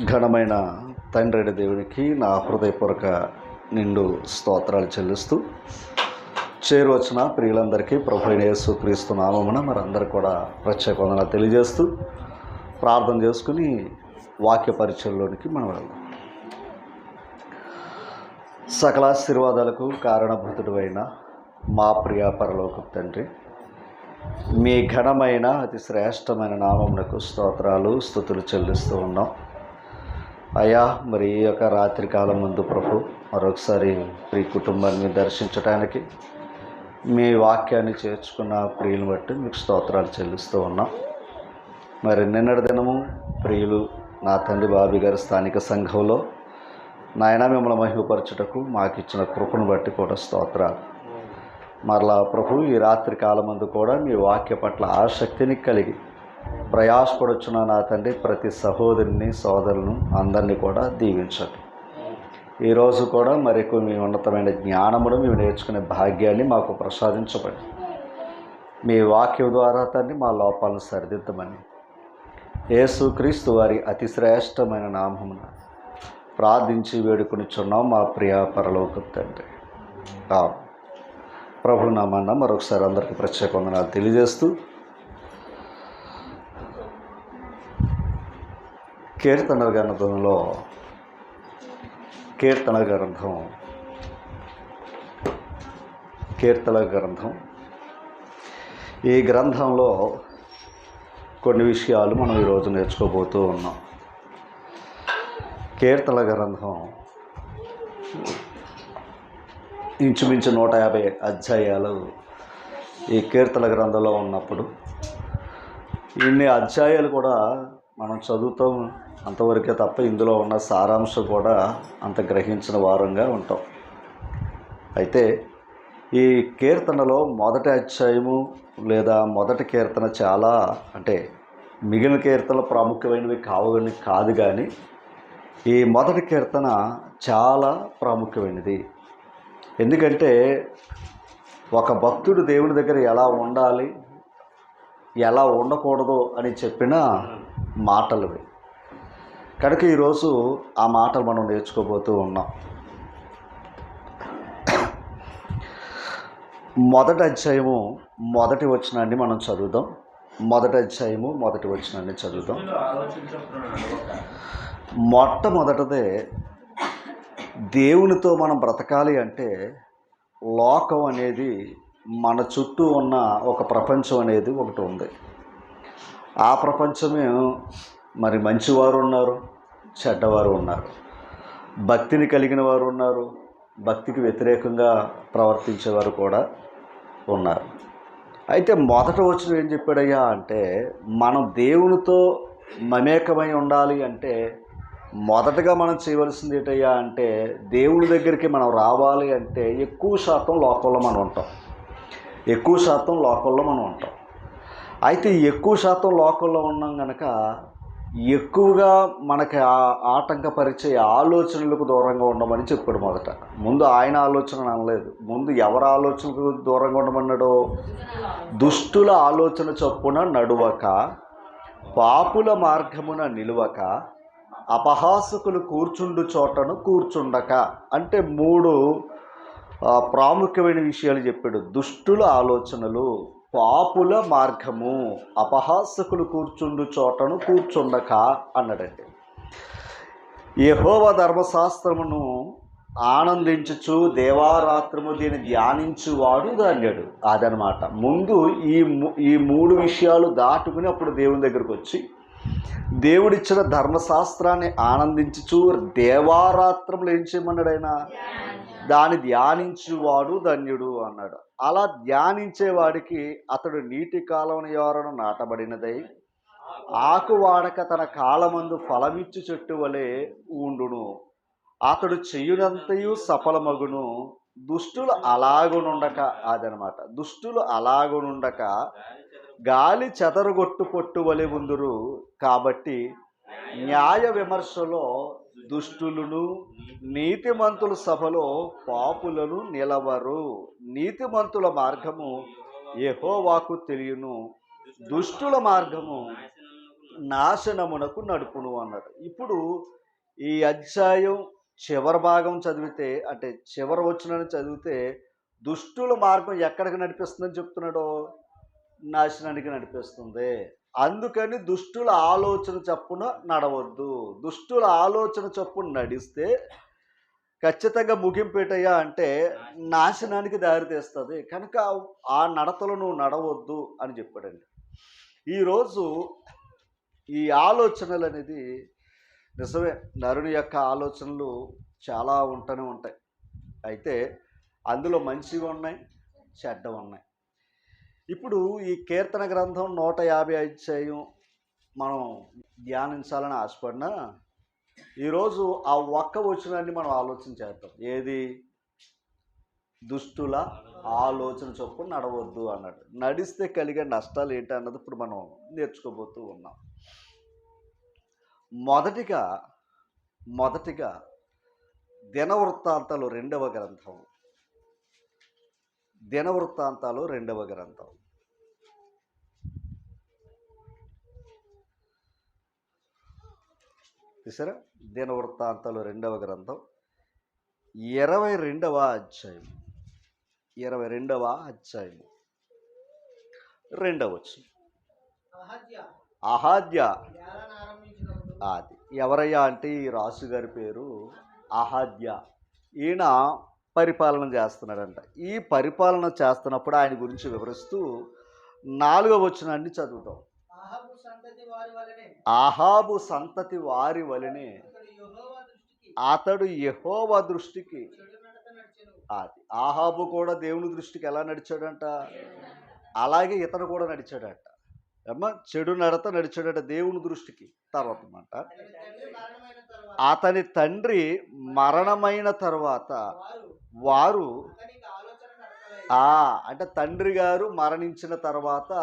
ఘనమైన తండ్రి దేవునికి నా హృదయపూర్వక నిండు స్తోత్రాలు చెల్లిస్తూ చేరువచ్చిన ప్రియులందరికీ ప్రభు అయిన యేసుక్రీస్తు నామమున మనందరూ కూడా ప్రత్యేక వందనాలు తెలియజేస్తూ ప్రార్థన చేసుకుని వాక్య పరిచయంలోనికి మనం వెళ్దాం. సకల ఆశీర్వాదాలకు కారణభూతుడు అయిన మా ప్రియ పరలోకపు తండ్రి, మీ ఘనమైన అతి శ్రేష్టమైన నామమునకు స్తోత్రాలు స్తుతులు చెల్లిస్తూ ఉన్నాం. అయ్యా, మరి ఈ యొక్క రాత్రి కాలం ముందు ప్రభు మరొకసారి ప్రియ కుటుంబాన్ని దర్శించడానికి మీ వాక్యాన్ని చేర్చుకున్న ప్రియులు బట్టి మీకు స్తోత్రాలు చెల్లిస్తూ ఉన్నాం. మరి నిన్నటి దినము ప్రియులు నా తండ్రి బాబీ గారి స్థానిక సంఘంలో నాయన మిమ్మల్ని మహిమపరచుటకు మాకు ఇచ్చిన కృపను బట్టి కూడా స్తోత్రాలు. మరలా ప్రభు ఈ రాత్రి కాలమందు కూడా మీ వాక్య పట్ల ఆసక్తిని కలిగి ప్రయాసపడొచ్చున్న నా తండ్రి ప్రతి సహోదరుని సోదరులను అందరినీ కూడా దీవించండి. ఈరోజు కూడా మరికొన్ని మీ ఉన్నతమైన జ్ఞానమును మేము నేర్చుకునే భాగ్యాన్ని మాకు ప్రసాదించబడి మీ వాక్యం ద్వారా తండ్రి మా లోపాలను సరిదిద్దమని యేసుక్రీస్తు వారి అతి శ్రేష్టమైన నామమున ప్రార్థించి వేడుకొనిచున్నాం మా ప్రియ పరలోకపు తండ్రి. ప్రభు నామన్న మరొకసారి అందరికీ ప్రత్యేక వందనాలు తెలియజేస్తూ కీర్తనల గ్రంథం ఈ గ్రంథంలో కొన్ని విషయాలు మనం ఈరోజు నేర్చుకోబోతూ ఉన్నాం. కీర్తనల గ్రంథం ఇంచుమించు 150 అధ్యాయాలు ఈ కీర్తన గ్రంథంలో ఉన్నప్పుడు ఇన్ని అధ్యాయాలు కూడా మనం చదువుతాం అంతవరకే తప్ప ఇందులో ఉన్న సారాంశం కూడా అంత గ్రహించిన వారంగా ఉంటాం. అయితే ఈ కీర్తనలో మొదటి అధ్యాయము లేదా మొదటి కీర్తన చాలా అంటే మిగిలిన కీర్తనలు ప్రాముఖ్యమైనవి కాదు కానీ ఈ మొదటి కీర్తన చాలా ప్రాముఖ్యమైనది. ఎందుకంటే ఒక భక్తుడు దేవుని దగ్గర ఎలా ఉండాలి, ఎలా ఉండకూడదు అని చెప్పిన మాటలు. కనుక ఈరోజు ఆ మాటలు మనం నేర్చుకోబోతూ ఉన్నాం. మొదటి అధ్యాయము మొదటి వచనాన్ని మనం చదువుదాం. మొదటి అధ్యాయము మొదటి వచనాన్ని చదువుదాం. మొట్టమొదటిదే దేవునితో మనం బ్రతకాలి అంటే లోకం అనేది మన చుట్టూ ఉన్న ఒక ప్రపంచం అనేది ఒకటి ఉంది. ఆ ప్రపంచమే మరి మంచివారు ఉన్నారు, చెడ్డవారు ఉన్నారు, భక్తిని కలిగిన వారు ఉన్నారు, భక్తికి వ్యతిరేకంగా ప్రవర్తించేవారు కూడా ఉన్నారు. అయితే మొదట వచ్చిన ఏం చెప్పాడయ్యా అంటే మనం దేవునితో మమేకమై ఉండాలి అంటే మొదటగా మనం చేయవలసింది ఏంటయ్యా అంటే దేవుని దగ్గరికి మనం రావాలి అంటే ఎక్కువ శాతం లోకంలో మనం ఉంటాం. అయితే ఎక్కువ శాతం లోకంలో ఉన్నాం కనుక ఎక్కువగా మనకి ఆటంకపరిచే ఆలోచనలకు దూరంగా ఉండమని చెప్పాడు. ముందు ఆయన ఆలోచన అనలేదు. ముందు ఎవరి ఆలోచనకు దూరంగా ఉండమన్నాడో, దుష్టుల ఆలోచన చొప్పున నడువక, పాపుల మార్గమున నిలువక, అపహాసకులు కూర్చుండు చోటను కూర్చుండక అంటే 3 ప్రాముఖ్యమైన విషయాలు చెప్పాడు. దుష్టుల ఆలోచనలు, పాపుల మార్గము, అపహాసకులు కూర్చుండు చోటను కూర్చుండక అన్నాడండి. యెహోవా ధర్మశాస్త్రమును ఆనందించుచు దేవారాత్రము దీన్ని ధ్యానించువాడు ధన్యుడు. అదనమాట. ముందు ఈ 3 విషయాలు దాటుకుని అప్పుడు దేవుని దగ్గరకు వచ్చి దేవుడిచ్చిన ధర్మశాస్త్రాన్ని ఆనందించుచు దేవారాత్రములు ఏం చేయమన్నాడు ఆయన? దాన్ని ధ్యానించువాడు ధన్యుడు అన్నాడు. అలా ధ్యానించేవాడికి అతడు నీటి కాలం యోరను నాటబడినదై ఆకు వాడక తన కాలమందు ఫలమిచ్చు చెట్టు వలె ఉండును. అతడు చెయ్యునంతయు సఫలమగును. దుష్టులు అలాగునుండక అదనమాట. దుష్టులు అలాగునుండక గాలి చెదరగొట్టు పొట్టు వలె ఉందురు. కాబట్టి న్యాయ విమర్శలో దుష్టులను, నీతిమంతుల సభలో పాపులను నిలవరు. నీతిమంతుల మార్గము యెహోవాకు తెలియను, దుష్టుల మార్గము నాశనమునకు నడుపును అన్నాడు. ఇప్పుడు ఈ అధ్యాయం చివరి భాగం చదివితే, అంటే చివరి వచనాన్ని చదివితే దుష్టుల మార్గం ఎక్కడికి నడిపిస్తుందని చెప్తున్నాడు? నాశనానికి నడిపిస్తుంది. అందుకని దుష్టుల ఆలోచన చొప్పున నడవద్దు. దుష్టుల ఆలోచన చొప్పున నడిస్తే ఖచ్చితంగా ముగింపేటయ్యా అంటే నాశనానికి దారితీస్తుంది. కనుక ఆ నడతలో నువ్వు నడవద్దు అని చెప్పాడండి. ఈరోజు ఈ ఆలోచనలు అనేది నిజమే, నరుని యొక్క ఆలోచనలు చాలా ఉంటూనే ఉంటాయి. అయితే అందులో మంచివి ఉన్నాయి, చెడ్డవి ఉన్నాయి. ఇప్పుడు ఈ కీర్తన గ్రంథం 150 అధ్యాయం మనం ధ్యానించాలని ఆశపడినా ఈరోజు ఆ ఒక్క వచనాన్ని మనం ఆలోచన చేద్దాం. ఏది? దుష్టుల ఆలోచన చొప్పున నడవద్దు అన్నాడు. నడిస్తే కలిగే నష్టాలు ఏంటి అన్నది ఇప్పుడు మనం నేర్చుకోబోతూ ఉన్నాం. మొదటిగా దినవృత్తాంతాలు 2వ గ్రంథం. దినవృత్తాంతాలు 2వ గ్రంథం. చూసారా? దినవృత్తాంతాలు 2వ గ్రంథం 22వ అధ్యాయం. 22వ అధ్యాయం 2వ వచనం. అహాజ్య. అది ఎవరయ్యా అంటే ఈ రాజు గారి పేరు అహాజ్య. ఈయన పరిపాలన చేస్తున్నాడంట. ఈ పరిపాలన చేస్తున్నప్పుడు ఆయన గురించి వివరిస్తూ 4వ వచనాన్ని చదువుతాం. ఆహాబు సంతతి వారి వలనే అతడు యెహోవా దృష్టికి. అది ఆహాబు కూడా దేవుని దృష్టికి ఎలా నడిచాడంట? అలాగే ఇతను కూడా నడిచాడట. చెడు నడత నడిచాడట దేవుని దృష్టికి. తర్వాత మాట, అతని తండ్రి మరణమైన తర్వాత వారు అంటే తండ్రి గారు మరణించిన తర్వాత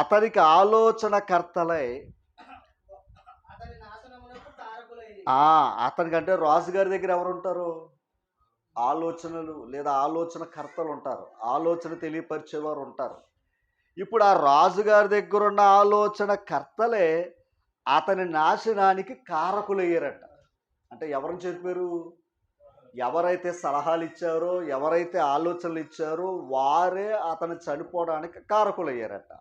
అతనికి ఆలోచనకర్తలై, అతనికంటే రాజుగారి దగ్గర ఎవరు ఉంటారు? ఆలోచనలు లేదా ఆలోచనకర్తలు ఉంటారు, ఆలోచన తెలియపరిచేవారు ఉంటారు. ఇప్పుడు ఆ రాజుగారి దగ్గర ఉన్న ఆలోచనకర్తలే అతని నాశనానికి కారకులయ్యారట. అంటే ఎవరిని చెప్పారు? ఎవరైతే సలహాలు ఇచ్చారో, ఎవరైతే ఆలోచనలు ఇచ్చారో వారే అతను చనిపోవడానికి కారకులయ్యారట.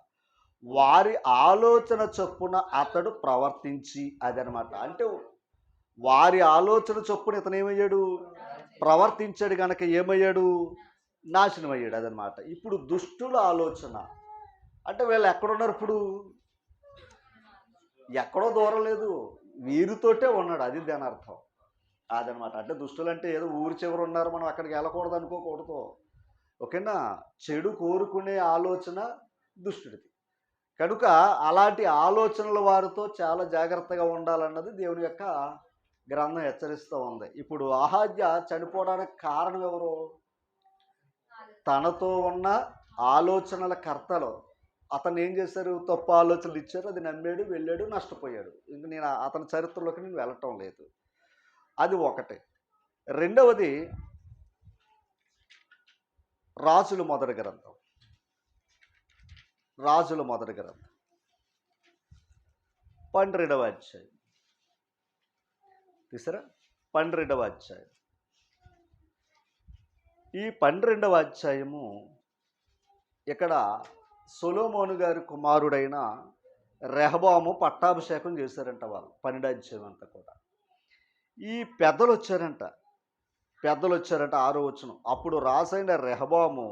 వారి ఆలోచన చొప్పున అతడు ప్రవర్తించి, అదనమాట. అంటే వారి ఆలోచన చొప్పున ఇతను ఏమయ్యాడు? ప్రవర్తించాడు. కనుక ఏమయ్యాడు? నాశనం అయ్యాడు. అదనమాట. ఇప్పుడు దుష్టుల ఆలోచన అంటే వీళ్ళు ఎక్కడున్నారు? ఇప్పుడు ఎక్కడో దూరం లేదు, వీరితోటే ఉన్నాడు. అది దాని అర్థం. అదనమాట. అంటే దుష్టులు అంటే ఏదో ఊరి చివరు ఉన్నారు, మనం అక్కడికి వెళ్ళకూడదు అనుకోకూడదు. ఓకేనా? చెడు కోరుకునే ఆలోచన దుష్టుడిది. కనుక అలాంటి ఆలోచనల వారితో చాలా జాగ్రత్తగా ఉండాలన్నది దేవుని యొక్క గ్రంథం హెచ్చరిస్తూ ఉంది. ఇప్పుడు అహాజ్య చనిపోవడానికి కారణం ఎవరు? తనతో ఉన్న ఆలోచనల కర్తలు అతను ఏం చేశారు? తప్పు ఆలోచనలు ఇచ్చారు, అది నమ్మాడు, వెళ్ళాడు, నష్టపోయాడు. ఇంక నేను అతని చరిత్రలోకి నేను వెళ్ళటం లేదు. అది ఒకటి. రెండవది రాజుల మొదటి గ్రంథం. రాజుల మొదటి గ్రంథం 12వ అధ్యాయం. తీసారా? 12వ అధ్యాయం. ఈ 12వ అధ్యాయము ఇక్కడ సొలొమోను గారి కుమారుడైన రెహబాము పట్టాభిషేకం చేశారంట. వాళ్ళు 12వ అధ్యాయం అంతా కూడా ఈ పెద్దలు వచ్చారంట. 6వ వచనం. అప్పుడు రాజైన రెహబాము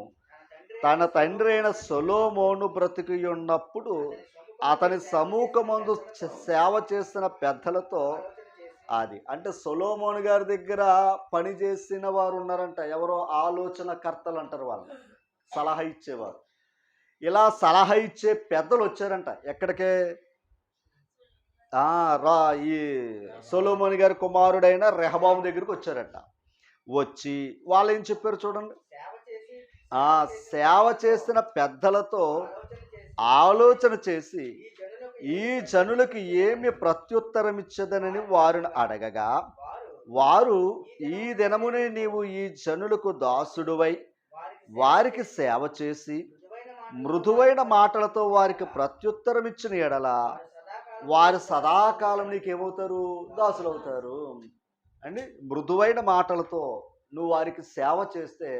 తన తండ్రి అయిన సొలొమోను బ్రతికి ఉన్నప్పుడు అతని సముఖమందు సేవ చేసిన పెద్దలతో, అది అంటే సొలొమోను గారి దగ్గర పనిచేసిన వారు ఉన్నారంట. ఎవరో ఆలోచనకర్తలు అంటారు, వాళ్ళు సలహా ఇచ్చేవారు. ఇలా సలహా ఇచ్చే పెద్దలు వచ్చారంట. ఎక్కడికే? ఈ సొలొమోను గారి కుమారుడైన రెహబాము దగ్గరికి వచ్చారట. వచ్చి వాళ్ళు ఏం చెప్పారు చూడండి. సేవ చేసిన పెద్దలతో ఆలోచన చేసి ఈ జనులకు ఏమి ప్రత్యుత్తరం ఇచ్చదనని వారిని అడగగా, వారు ఈ దినమునే నీవు ఈ జనులకు దాసుడువై వారికి సేవ చేసి మృదువైన మాటలతో వారికి ప్రత్యుత్తరం ఇచ్చిన ఎడల వారు సదాకాలం నీకేమవుతారు? దాసులు అవుతారు అండి. మృదువైన మాటలతో నువ్వు వారికి సేవ చేస్తే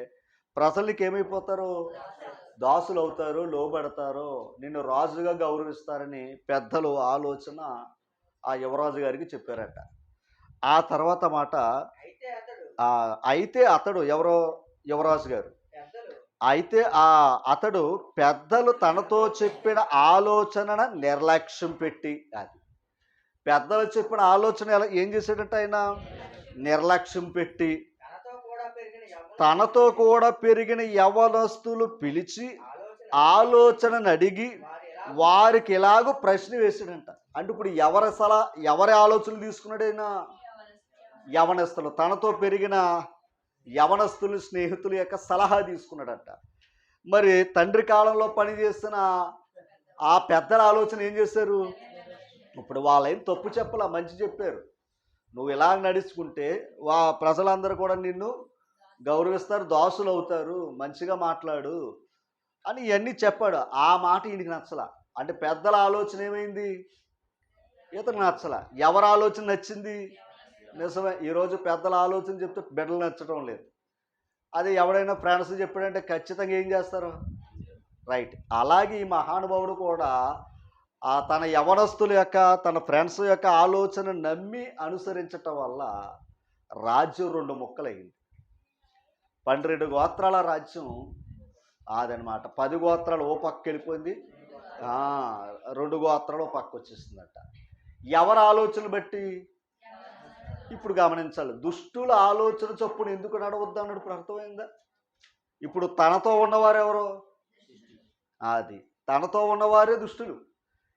ప్రజలు నీకేమైపోతారు? దాసులు అవుతారు, లోబడతారు, నిన్ను రాజుగా గౌరవిస్తారని పెద్దలు ఆలోచన ఆ యువరాజు గారికి చెప్పారట. ఆ తర్వాత మాట అయితే అతడు ఎవరో యువరాజు గారు అయితే అతడు పెద్దలు తనతో చెప్పిన ఆలోచన నిర్లక్ష్యం పెట్టి, అది పెద్దలు చెప్పిన ఆలోచన ఏం చేశాడంటే ఆయన నిర్లక్ష్యం పెట్టి తనతో కూడా పెరిగిన యవ్వనస్తులు పిలిచి ఆలోచనను అడిగి వారికి ఎలాగో ప్రశ్న వేసాడంట. అంటే ఇప్పుడు ఎవరి ఆలోచనలు తీసుకున్నాడైనా? యవనస్తులు, తనతో పెరిగిన యవనస్తులు, స్నేహితుల యొక్క సలహా తీసుకున్నాడట. మరి తండ్రి కాలంలో పనిచేస్తున్న ఆ పెద్దల ఆలోచన ఏం చేశారు? ఇప్పుడు వాళ్ళేం తప్పు చెప్పలా, మంచి చెప్పారు. నువ్వు ఇలా నడుచుకుంటే ప్రజలందరూ కూడా నిన్ను గౌరవిస్తారు, దాసులు అవుతారు, మంచిగా మాట్లాడు అని ఇవన్నీ చెప్పాడు. ఆ మాట ఈయనకి నచ్చలా. అంటే పెద్దల ఆలోచన ఏమైంది? ఇతనికి నచ్చలా. ఎవరి ఆలోచన నచ్చింది? నిజమే, ఈరోజు పెద్దల ఆలోచన చెప్తే బిడ్డలు నచ్చడం లేదు. అది ఎవడైనా ఫ్రెండ్స్ చెప్పాడంటే ఖచ్చితంగా ఏం చేస్తారు? రైట్. అలాగే ఈ మహానుభావుడు కూడా తన యవనస్తుల యొక్క, తన ఫ్రెండ్స్ యొక్క ఆలోచన నమ్మి అనుసరించటం వల్ల రాజ్యం 2 ముక్కలైంది. 12 గోత్రాల రాజ్యం అదనమాట. 10 గోత్రాలు ఓ పక్క వెళ్ళిపోయింది, 2 గోత్రాలు ఓ పక్క వచ్చేసిందట. ఎవరి ఆలోచన బట్టి? ఇప్పుడు గమనించాలి, దుష్టుల ఆలోచన చొప్పున ఎందుకు నడవద్దు అన్నాడు. ఇప్పుడు అర్థమైందా? ఇప్పుడు తనతో ఉన్నవారు ఎవరు? అది తనతో ఉన్నవారే దుష్టులు.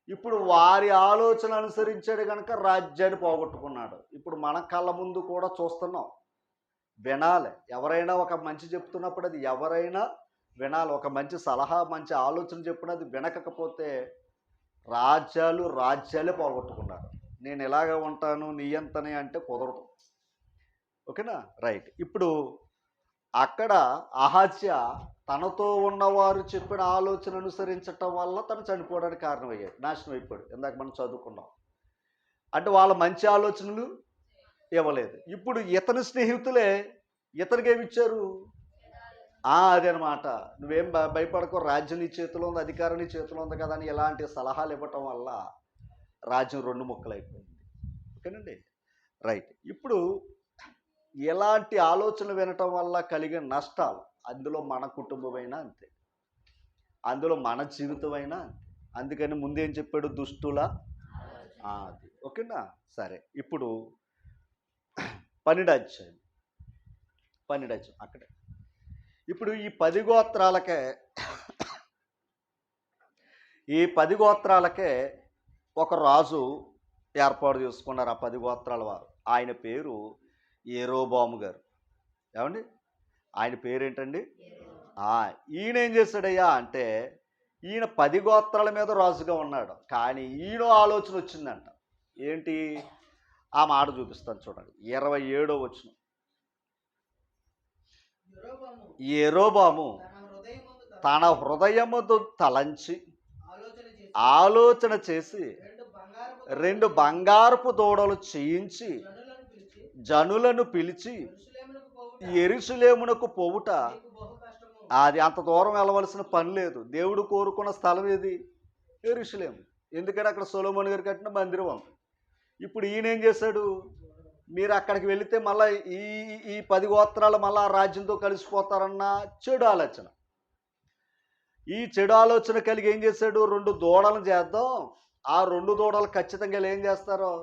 ఇప్పుడు వారి ఆలోచన అనుసరించాడు కనుక రాజ్యాన్ని పోగొట్టుకున్నాడు. ఇప్పుడు మన కళ్ళ ముందు కూడా చూస్తున్నాం. వినాలి, ఎవరైనా ఒక మంచి చెప్తున్నప్పుడు అది ఎవరైనా వినాలి. ఒక మంచి సలహా, మంచి ఆలోచన చెప్పినది వినకపోతే రాజ్యాలే పోగొట్టుకున్నారు. నేను ఇలాగ ఉంటాను నీ ఎంతనే అంటే కుదరదు. ఓకేనా? రైట్. ఇప్పుడు అక్కడ అహజ్యా తనతో ఉన్నవారు చెప్పిన ఆలోచన అనుసరించటం వల్ల తను చనిపోవడానికి కారణమయ్యాడు, నాశనం అయిపోయాడు. ఇందాక మనం చదువుకున్నాం. అంటే వాళ్ళ మంచి ఆలోచనలు ఇవ్వలేదు. ఇప్పుడు ఇతని స్నేహితులే ఇతనికి ఏమిచ్చారు? అదనమాట. నువ్వేం భయపడకో, రాజ్యం నీ చేతిలో ఉంది, అధికారం నీ చేతిలో ఉంది కదా అని ఇలాంటి సలహాలు ఇవ్వటం వల్ల రాజ్యం 2 ముక్కలు అయిపోయింది. ఓకేనండి? రైట్. ఇప్పుడు ఎలాంటి ఆలోచనలు వినటం వల్ల కలిగే నష్టాలు, అందులో మన కుటుంబమైనా అంతే, అందులో మన జీవితమైనా అంతే. అందుకని ముందేం చెప్పాడు? దుష్టుల అది. ఓకేనా? సరే, ఇప్పుడు 12 అధ్యాయం అక్కడే. ఇప్పుడు ఈ 10 గోత్రాలకే ఒక రాజు ఏర్పాటు చేసుకున్నారు. ఆ 10 గోత్రాల వారు. ఆయన పేరు యెరోబాము గారు. ఏమండి? ఆయన పేరేంటండి? ఈయన ఏం చేశాడయ్యా అంటే, ఈయన 10 గోత్రాల మీద రాజుగా ఉన్నాడు. కానీ ఈయన ఆలోచన వచ్చిందంట. ఏంటి? ఆ మాట చూపిస్తాను చూడండి. 27వ వచనం. యెరోబాము తన హృదయముతో తలంచి ఆలోచన చేసి 2 బంగారపు దూడలు చేయించి జనులను పిలిచి యెరూషలేమునకు పోవుట. అది అంత దూరం వెళ్ళవలసిన పని లేదు. దేవుడు కోరుకున్న స్థలం ఏది? యెరూషలేము. ఎందుకంటే అక్కడ సొలొమోను గారు కట్టిన మందిరం ఉంది. ఇప్పుడు ఈయన ఏం చేశాడు? మీరు అక్కడికి వెళితే మళ్ళీ ఈ 10 గోత్రాలు మళ్ళీ ఆ రాజ్యంతో కలిసిపోతారన్న చెడు ఆలోచన. ఈ చెడు ఆలోచన కలిగి ఏం చేశాడు? 2 దూడలను చేద్దాం, ఆ 2 దూడలు ఖచ్చితంగా ఏం చేస్తారో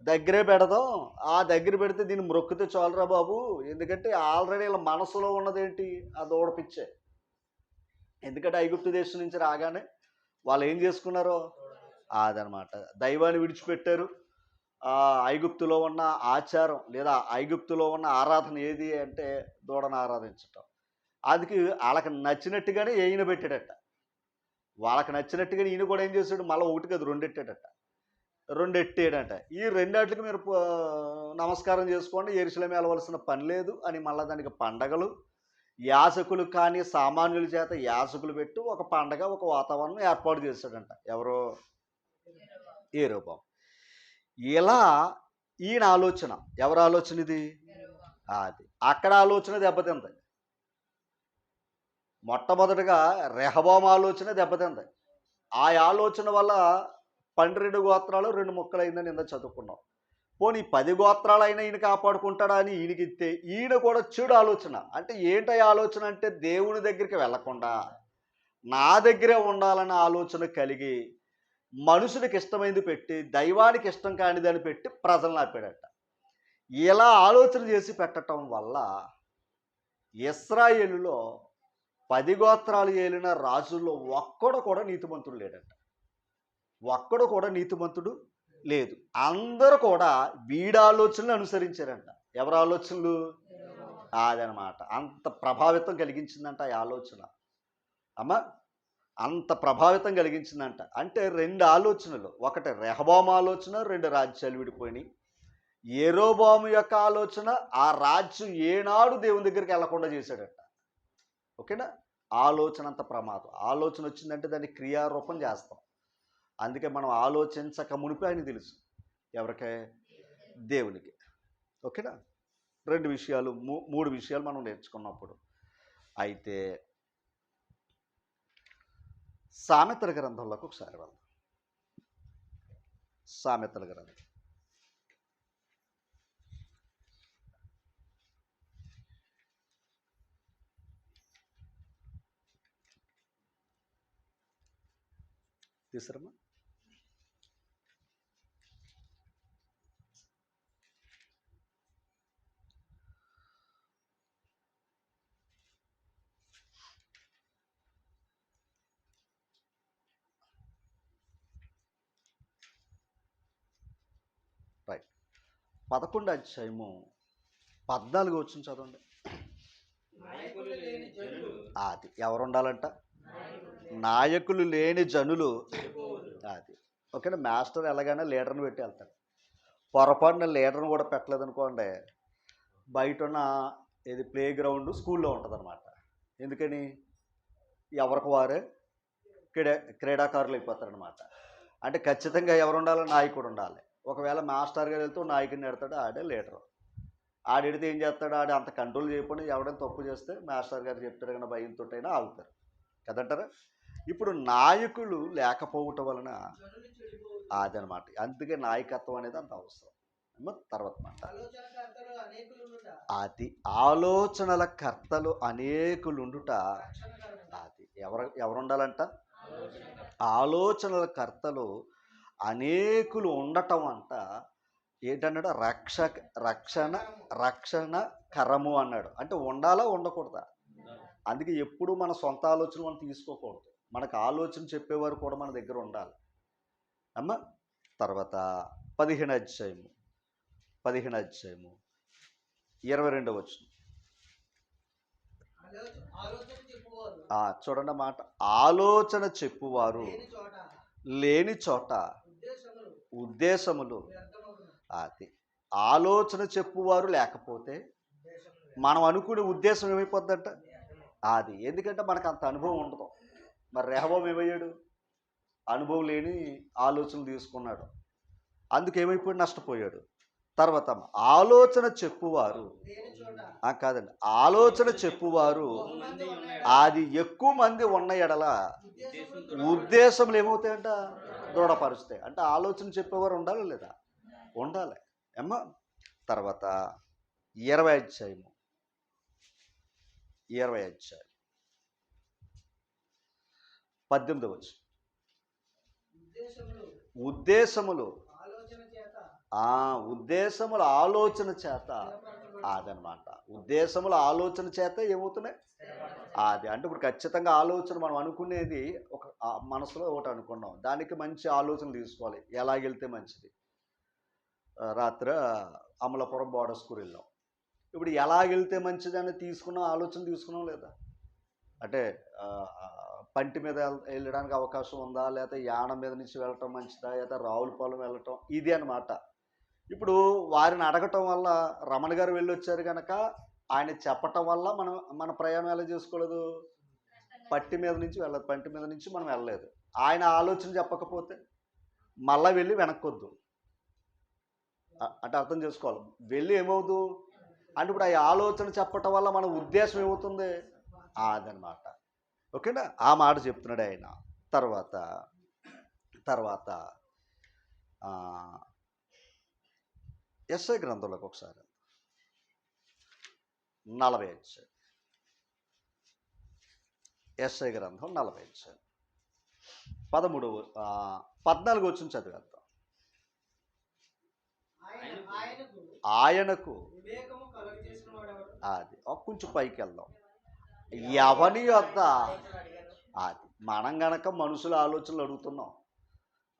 దగ్గరే పెడదాం, ఆ దగ్గర పెడితే దీన్ని మ్రొక్కితే చాలురా బాబు. ఎందుకంటే ఆల్రెడీ ఇలా మనసులో ఉన్నదేంటి? ఆ దూడ పిచ్చే. ఎందుకంటే ఐగుప్తు దేశం నుంచి రాగానే వాళ్ళు ఏం చేసుకున్నారో అదనమాట, దైవాన్ని విడిచిపెట్టారు. ఐగుప్తులో ఉన్న ఆచారం లేదా ఐగుప్తులో ఉన్న ఆరాధన ఏది అంటే దూడను ఆరాధించటం. అందుకే వాళ్ళకి నచ్చినట్టుగానే ఈయన పెట్టాడట. వాళ్ళకి నచ్చినట్టుగానే ఈయన కూడా ఏం చేశాడు? మళ్ళీ 1 కాదు 2 ఎట్టాడట. 2 ఎట్టాడట. ఈ 2 మీరు నమస్కారం చేసుకోండి, యెరూషలేము వెళ్ళవలసిన పని లేదు అని మళ్ళీ దానికి పండగలు యాజకులు కానీ సామాన్యుల చేత యాజకులు పెట్టి ఒక పండగ ఒక వాతావరణం ఏర్పాటు చేశాడంట. ఎవరో యెరొబాము. ఇలా ఈయన ఆలోచన, ఎవరి ఆలోచన ఇది? అది అక్కడ ఆలోచన దెబ్బతింది. మొట్టమొదటిగా రెహబాము ఆలోచన దెబ్బతింది. ఆ ఆలోచన వల్ల 12 గోత్రాలు 2 ముక్కలైందని ఇందాక చదువుకున్నాం. పోనీ 10 గోత్రాలైనా ఈయన కాపాడుకుంటాడా అని ఈయనకిస్తే, ఈయన కూడా చెడు ఆలోచన. అంటే ఏంటి ఆలోచన అంటే, దేవుని దగ్గరికి వెళ్లకుండా నా దగ్గరే ఉండాలన్న ఆలోచన కలిగి మనుషులకు ఇష్టమైంది పెట్టి దైవానికి ఇష్టం కానిదని పెట్టి ప్రజలను ఆపాడట. ఇలా ఆలోచన చేసి పెట్టడం వల్ల ఇశ్రాయేలులో 10 గోత్రాలు ఏలిన రాజుల్లో ఒక్కడు కూడా నీతిమంతుడు లేడట. ఒక్కడు కూడా నీతిమంతుడు లేదు. అందరూ కూడా వీడి ఆలోచనలు అనుసరించారంట. ఎవరి ఆలోచనలు? అదనమాట. అంత ప్రభావితం కలిగించిందంట ఆ ఆలోచన. అమ్మా, అంత ప్రభావితం కలిగించిందంట. అంటే 2 ఆలోచనలు. ఒకటి రెహబాము ఆలోచన, 2 రాజ్యాలు విడిపోయినాయి. యెరొబాము యొక్క ఆలోచన, ఆ రాజ్యం ఏనాడు దేవుని దగ్గరికి వెళ్లకుండా చేశాడట. ఓకేనా? ఆలోచన అంత ప్రమాదం. ఆలోచన వచ్చిందంటే దాన్ని క్రియారూపం చేస్తాం. అందుకే మనం ఆలోచించక మునిపి ఆయన తెలుసు. ఎవరికే? దేవునికి. ఓకేనా? 2 విషయాలు 3 విషయాలు మనం నేర్చుకున్నప్పుడు. అయితే సామెతల గ్రంథంలోకి ఒకసారి వెళ్దాం. సామెతల గ్రంథం తీసురమ్మా. రైట్. 11వ అధ్యాయము 14వ వచనం చదవండి. అది ఎవరు ఉండాలంట? నాయకులు లేని జనులు. అది ఓకేనా? మాస్టర్ ఎలాగైనా లీడర్ని పెట్టి వెళ్తాడు. పొరపాటున లీడర్ని కూడా పెట్టలేదనుకోండి, బయట ఉన్న ఏది ప్లే గ్రౌండ్ స్కూల్లో ఉంటుంది అనమాట. ఎందుకని? ఎవరికి వారే క్రీడాకారులు అయిపోతారనమాట. అంటే ఖచ్చితంగా ఎవరు ఉండాలి? నాయకుడు ఉండాలి. ఒకవేళ మాస్టర్ గారు వెళ్తే నాయకుడిని ఎడతాడు, ఆడే లీడరు. ఆడిడితే ఏం చేస్తాడు? ఆడి అంత కంట్రోల్ చేయకుండా ఎవడైనా తప్పు చేస్తే మాస్టర్ గారు చెప్తారు కానీ భయంతో అయినా ఆగుతారు కదంటారా? ఇప్పుడు నాయకులు లేకపోవటం వలన అదనమాట. అందుకే నాయకత్వం అనేది అంత అవసరం. తర్వాత మాట, అది ఆలోచనల కర్తలు అనేకులుండుట. అది ఎవరు ఉండాలంట? ఆలోచనల కర్తలు అనేకులు ఉండటం అంట. ఏంటన్నాడు? రక్షణ కరము అన్నాడు. అంటే ఉండాలా ఉండకూడదా? అందుకే ఎప్పుడు మన సొంత ఆలోచన మనం తీసుకోకూడదు. మనకు ఆలోచన చెప్పేవారు కూడా మన దగ్గర ఉండాలి అమ్మ. తర్వాత 15వ అధ్యాయము 22వ వచనం చూడండి మాట. ఆలోచన చెప్పువారు లేని చోట ఉద్దేశములు. అది ఆలోచన చెప్పువారు లేకపోతే మనం అనుకునే ఉద్దేశం ఏమైపోద్దంట? అది ఎందుకంటే మనకు అంత అనుభవం ఉండదు. మరి రెహబాము ఏమయ్యాడు? అనుభవం లేని ఆలోచనలు తీసుకున్నాడు. అందుకు ఏమైపోయాడు? నష్టపోయాడు. తర్వాత ఆలోచన చెప్పువారు కాదండి, ఆలోచన చెప్పువారు అది ఎక్కువ మంది ఉన్న ఎడల ఉద్దేశములు ఏమవుతాయంట? దృఢపరుస్తాయి. అంటే ఆలోచన చెప్పేవారు ఉండాలి లేదా? ఉండాలి అమ్మా. తర్వాత 20వ అధ్యాయము 18వ వచనం. ఉద్దేశములు ఆలోచన చేత. అదనమాట. ఉద్దేశముల ఆలోచన చేత ఏమవుతున్నాయి? అది అంటే ఇప్పుడు ఖచ్చితంగా ఆలోచన మనం అనుకునేది ఒక మనసులో ఒకటి అనుకున్నాం, దానికి మంచి ఆలోచన తీసుకోవాలి. ఎలాగెళ్తే మంచిది. రాత్రి అమలాపురం బోర్డర్ స్కూల్ వెళ్ళాం. ఇప్పుడు ఎలాగెళ్తే మంచిది అని ఆలోచన తీసుకున్నాం లేదా? అంటే పంటి మీద వెళ్ళడానికి అవకాశం ఉందా, లేకపోతే యానం మీద నుంచి వెళ్ళటం మంచిదా, లేదా రావులపాలెం వెళ్ళటం, ఇది అనమాట. ఇప్పుడు వారిని అడగటం వల్ల రమణ గారు వెళ్ళొచ్చారు కనుక ఆయన చెప్పటం వల్ల మనం మన ప్రయాణం ఎలా చేసుకోలేదు, పంటి మీద నుంచి మనం వెళ్ళలేదు. ఆయన ఆలోచన చెప్పకపోతే మళ్ళా వెళ్ళి వెనక్కొద్దు. అంటే అర్థం చేసుకోవాలి. వెళ్ళి ఏమవుదు అంటే ఇప్పుడు ఆ ఆలోచన చెప్పటం వల్ల మన ఉద్దేశం ఏమవుతుంది అదనమాట. ఓకేనా, ఆ మాట చెప్తున్నాడు ఆయన. తర్వాత తర్వాత యెషయా గ్రంథంలోకి ఒకసారి 40 యెషయా గ్రంథం 40 14 వచ్చిన చదివేద్దాం. ఆయనకు అది కొంచెం పైకి వెళ్దాం. ఎవని యొద్ద అది మనం గనక మనుషుల ఆలోచనలు అడుగుతున్నాం.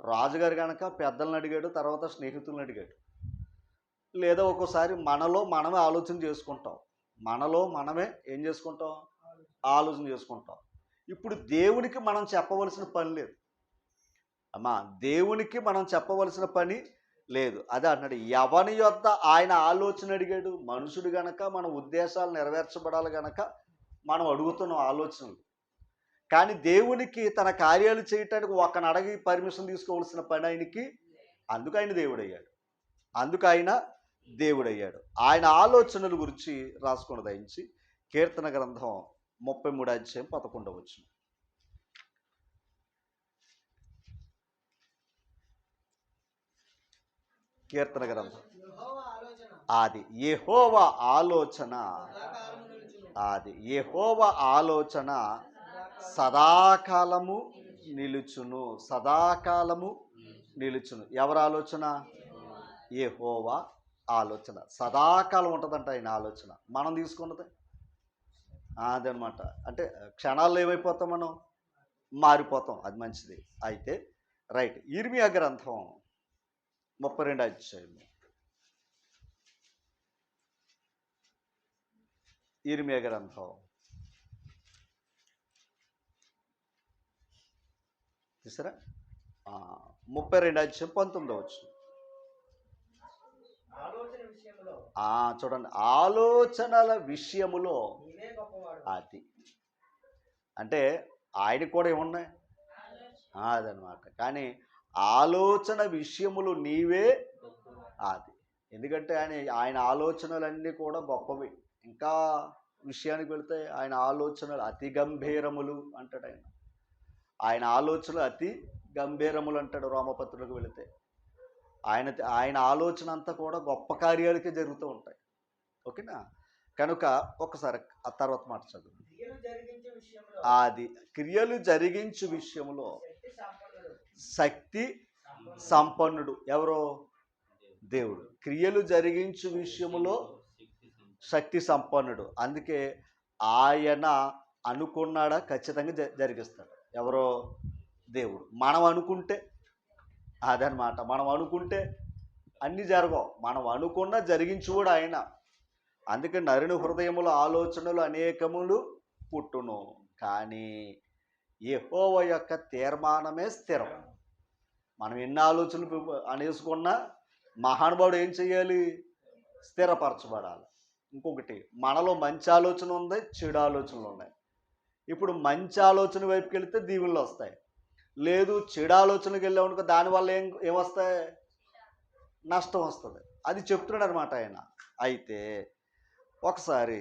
రాజుగారు గనక పెద్దలను అడిగాడు, తర్వాత స్నేహితులను అడిగాడు. లేదా ఒక్కోసారి మనలో మనమే ఆలోచన చేసుకుంటాం. మనలో మనమే ఏం చేసుకుంటాం, ఆలోచన చేసుకుంటాం. ఇప్పుడు దేవునికి మనం చెప్పవలసిన పని లేదు అమ్మా, దేవునికి మనం చెప్పవలసిన పని లేదు. అదే అన్నాడు, ఎవని యొద్ద ఆయన ఆలోచన అడిగాడు. మనుషుడు గనక మన ఉద్దేశాలు నెరవేర్చబడాలి గనక మనం అడుగుతున్నాం ఆలోచనలు. కానీ దేవునికి తన కార్యాలు చేయటానికి ఒకని అడిగి పర్మిషన్ తీసుకోవాల్సిన పని ఆయనకి. అందుకు ఆయన దేవుడయ్యాడు. ఆయన ఆలోచనల గురించి రాసుకుని దయించి కీర్తన గ్రంథం 33:11. కీర్తన గ్రంథం అది యెహోవా ఆలోచన, అది యెహోవా ఆలోచన సదాకాలము నిలుచును. ఎవరి ఆలోచన? యెహోవా ఆలోచన సదాకాలం ఉంటుందంట. ఆయన ఆలోచన మనం తీసుకున్నది అదనమాట. అంటే క్షణాల్లో ఏమైపోతాం, మనం మారిపోతాం. అది మంచిది. అయితే రైట్, ఇర్మియా గ్రంథం 32 ఇర్మియా గ్రంథం తీసారా 32:19. చూడండి, ఆలోచనల విషయములో అది అంటే ఆయనకు కూడా ఏమున్నాయి అదనమాట. కానీ ఆలోచన విషయములు నీవే అది. ఎందుకంటే ఆయన ఆలోచనలన్నీ కూడా గొప్పవి. ఇంకా విషయానికి వెళితే ఆయన ఆలోచనలు అతి గంభీరములు అంటాడు. ఆయన ఆలోచనలు అతి గంభీరములు అంటాడు రోమపత్రులకు వెళితే. ఆయన ఆలోచన అంతా కూడా గొప్ప కార్యాలకే జరుగుతూ ఉంటాయి. ఓకేనా, కనుక ఒకసారి ఆ తర్వాత మాట చదువు. అది క్రియలు జరిగించు విషయంలో శక్తి సంపన్నుడు. ఎవరో? దేవుడు. క్రియలు జరిగించు విషయములో శక్తి సంపన్నుడు. అందుకే ఆయన అనుకున్నాడా ఖచ్చితంగా జరిగిస్తాడు. ఎవరో? దేవుడు. మనం అనుకుంటే అదనమాట, మనం అనుకుంటే అన్నీ జరగవు. మనం అనుకున్నా జరిగించు కూడా ఆయన. అందుకే నరుని హృదయముల ఆలోచనలు అనేకములు పుట్టును, కానీ యెహోవా యొక్క తీర్మానమే స్థిరం. మనం ఎన్ని ఆలోచనలు అనేసుకున్నా మహానుభావుడు ఏం చెయ్యాలి? స్థిరపరచబడాలి. ఇంకొకటి, మనలో మంచి ఆలోచన ఉంది, చెడు ఆలోచనలు ఉన్నాయి. ఇప్పుడు మంచి ఆలోచన వైపుకి వెళితే దీవెనలు వస్తాయి. లేదు, చెడు ఆలోచనకి వెళ్ళామనుకో దానివల్ల ఏమొస్తాయి? నష్టం వస్తుంది. అది చెప్తున్నాడు అనమాట ఆయన. అయితే ఒకసారి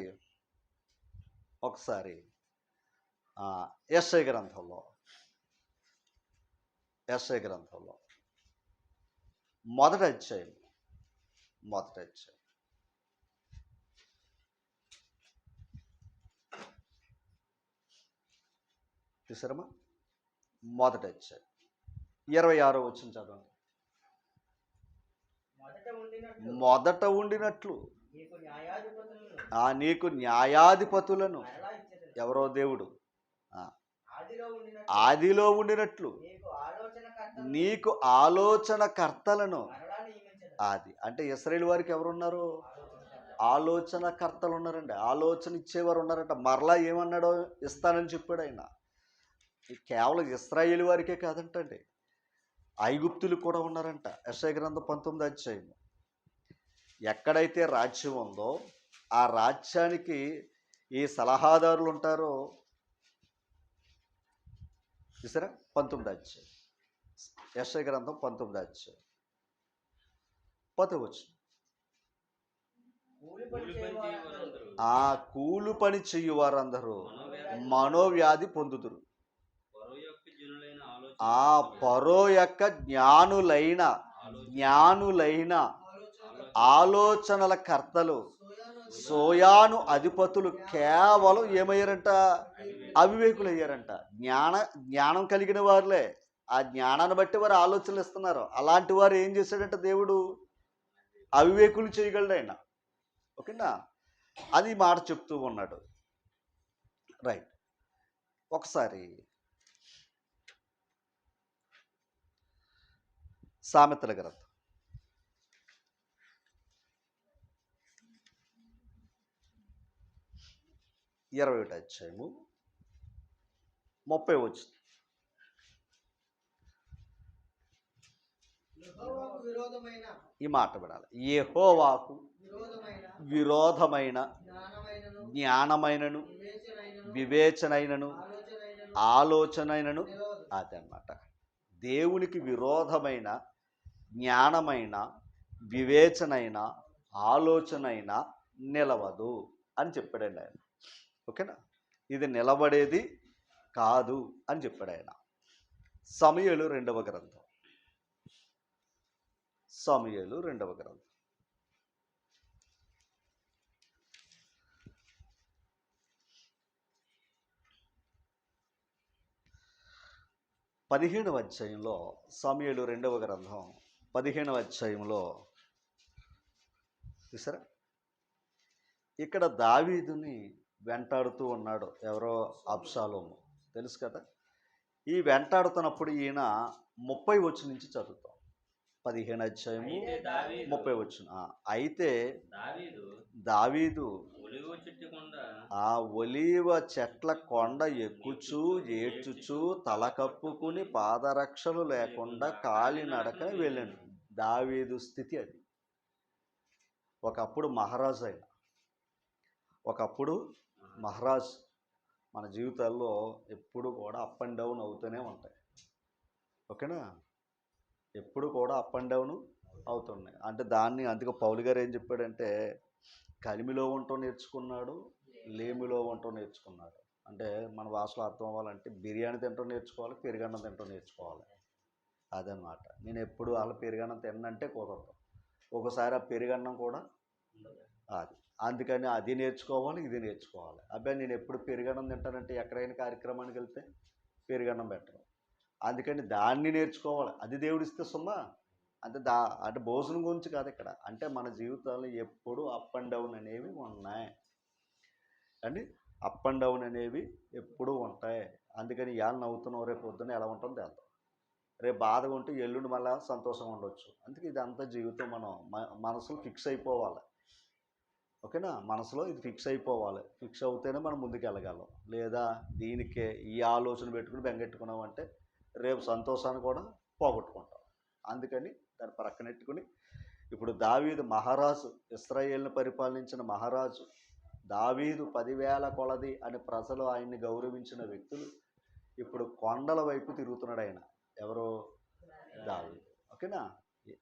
యెషయా గ్రంథంలో మొదటి అధ్యాయం చూసారమ్మా, మొదటి అధ్యాయం 26వ వచనం చదవండి. మొదట ఉండినట్లు నీకు న్యాయాధిపతులను, ఎవరో? దేవుడు. ఆదిలో ఉండినట్లు నీకు ఆలోచన కర్తలను. అది అంటే ఇశ్రాయేలు వారికి ఎవరున్నారు? ఆలోచన కర్తలు ఉన్నారండి. ఆలోచన ఇచ్చేవారు ఉన్నారంట. మరలా ఏమన్నాడో ఇస్తానని చెప్పాడు ఆయన. కేవలం ఇశ్రాయేలు వారికే కాదంటండి, ఐగుప్తులు కూడా ఉన్నారంట. యెషయా గ్రంథం 19వ అధ్యాయం. ఎక్కడైతే రాజ్యం ఉందో ఆ రాజ్యానికి ఈ సలహాదారులు ఉంటారో చూసారా, 19 అధ్యాయం, యెషయా గ్రంథం 19 అధ్యాయం 10వ వచనం. ఆ కూలి పని చెయ్యి వారందరూ మనోవ్యాధి పొందుదురు. ఆ పరో యొక్క జ్ఞానులైన ఆలోచనల కర్తలు సోయాను అధిపతులు కేవలం ఏమయ్యారంట? అవివేకులు అయ్యారంట. జ్ఞానం కలిగిన వారులే, ఆ జ్ఞానాన్ని బట్టి వారు ఆలోచనలు ఇస్తున్నారు. అలాంటి వారు ఏం చేశాడంటే దేవుడు అవివేకులు చేయగలడు ఆయన. ఓకేనా, అది మాట చెప్తూ ఉన్నాడు. రైట్. ఒకసారి సామెతల గ్రంథం 21వ అధ్యాయము 30వ వచనం. ఈ మాట వినాలి. యెహోవాకు విరోధమైన జ్ఞానమైనను వివేచనైనను ఆలోచనైనను, అదన్నమాట. దేవునికి విరోధమైన జ్ఞానమైన వివేచనైన ఆలోచనైన నిలవదు అని చెప్పాడండి ఆయన. ఓకేనా, ఇది నిలబడేది కాదు అని చెప్పాడు ఆయన. సమూయేలు 2వ గ్రంథం 15వ అధ్యాయంలో, సమూయేలు 2వ గ్రంథం 15వ అధ్యాయంలో చూసారా, ఇక్కడ దావీదుని వెంటాడుతూ ఉన్నాడు. ఎవరో? అబ్షాలోము, తెలుసు కదా. ఈ వెంటాడుతున్నప్పుడు ఈయన 30 వచనం నుంచి చదువుతాం. 15 అధ్యాయము 30 వచనం. అయితే దావీదు ఆ ఒలీవ చెట్ల కొండ ఎక్కుచూ ఏడ్చుచూ తల కప్పుకుని పాదరక్షలు లేకుండా కాలినడక వెళ్ళాడు. దావీదు స్థితి అది. ఒకప్పుడు మహారాజు అయిన, ఒకప్పుడు మహారాజ్. మన జీవితాల్లో ఎప్పుడు కూడా అప్ అండ్ డౌన్ అవుతూనే ఉంటాయి. ఓకేనా, ఎప్పుడు కూడా అప్ అండ్ డౌన్ అవుతున్నాయి. అంటే దాన్ని అందుకే పౌలు గారు ఏం చెప్పాడంటే, కలిమిలో ఉండటం నేర్చుకున్నాడు, లేమిలో ఉండటం నేర్చుకున్నాడు. అంటే మన భాషలో అర్థం అవ్వాలంటే బిర్యానీ తినటం నేర్చుకోవాలి, పెరుగన్నం తినటం నేర్చుకోవాలి. అదనమాట. నేను ఎప్పుడు వాళ్ళ పెరుగన్నం తిన్నంటే కుదరదు. ఒకసారి ఆ పెరుగన్నం కూడా అది, అందుకని అది నేర్చుకోవాలి, ఇది నేర్చుకోవాలి. అబ్బాయి నేను ఎప్పుడు పెరుగన్నం తింటానంటే ఎక్కడైనా కార్యక్రమానికి వెళ్తే పెరుగన్నం పెట్టడం. అందుకని దాన్ని నేర్చుకోవాలి. అది దేవుడిస్తే సుమ్మా. అంటే భోజనం గురించి కాదు ఇక్కడ. అంటే మన జీవితాల్లో ఎప్పుడు అప్ అండ్ డౌన్ అనేవి ఉన్నాయి అండి. అప్ అండ్ డౌన్ అనేవి ఎప్పుడూ ఉంటాయి. అందుకని ఇవాళ నవ్వుతున్నావు, రేపు పొద్దున్న ఎలా ఉంటుందో తెలుద్దాం. రేపు బాధగా ఉంటే ఎల్లుండి మళ్ళీ సంతోషంగా ఉండొచ్చు. అందుకే ఇదంతా జీవితం మనం మనసులో ఫిక్స్ అయిపోవాలి. ఓకేనా, మనసులో ఇది ఫిక్స్ అయిపోవాలి. ఫిక్స్ అవుతేనే మనం ముందుకు వెళ్ళగలం. లేదా దీనికే ఈ ఆలోచన పెట్టుకుని బెంగెట్టుకున్నామంటే రేపు సంతోషాన్ని కూడా పోగొట్టుకుంటాం. అందుకని దాన్ని ప్రక్కనెట్టుకుని ఇప్పుడు దావీదు మహారాజు, ఇశ్రాయేలును పరిపాలించిన మహారాజు దావీదు 10,000 కొలది అని ప్రజలు ఆయన్ని గౌరవించిన వ్యక్తులు ఇప్పుడు కొండల వైపు తిరుగుతున్నాడు ఆయన. ఎవరో? దావీదు. ఓకేనా,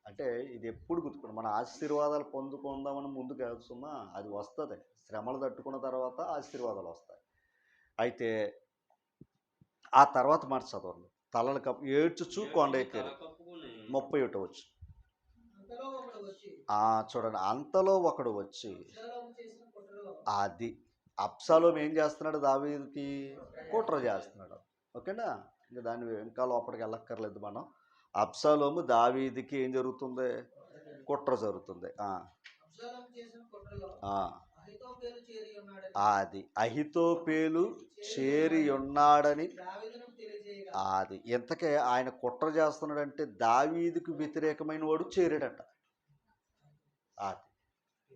అంటే ఇది ఎప్పుడు గుర్తుకోండి. మన ఆశీర్వాదాలు పొందుకుందామని ముందుకు వెళ్తున్నా, అది వస్తుంది. శ్రమలు తట్టుకున్న తర్వాత ఆశీర్వాదాలు వస్తాయి. అయితే ఆ తర్వాత మాట చదవండి. తలలు కప్పు ఏడ్చుచూ కొండ ఎక్కారు. 31 వచ్చు. చూడండి, అంతలో ఒకడు వచ్చి, అది అబ్షాలోము ఏం చేస్తున్నాడు? దావీదుకి కుట్ర చేస్తున్నాడు. ఓకేనా, ఇంకా దాన్ని ఇంకా లోపలికి వెళ్ళక్కర్లేదు మనం. అబ్షాలోము దావీదుకి ఏం జరుగుతుంది? కుట్ర జరుగుతుంది. అది అహితోపేలు చేరి ఉన్నాడని. అది ఇంతకే ఆయన కుట్ర చేస్తున్నాడంటే దావీదుకు వ్యతిరేకమైన వాడు చేరాడట. అది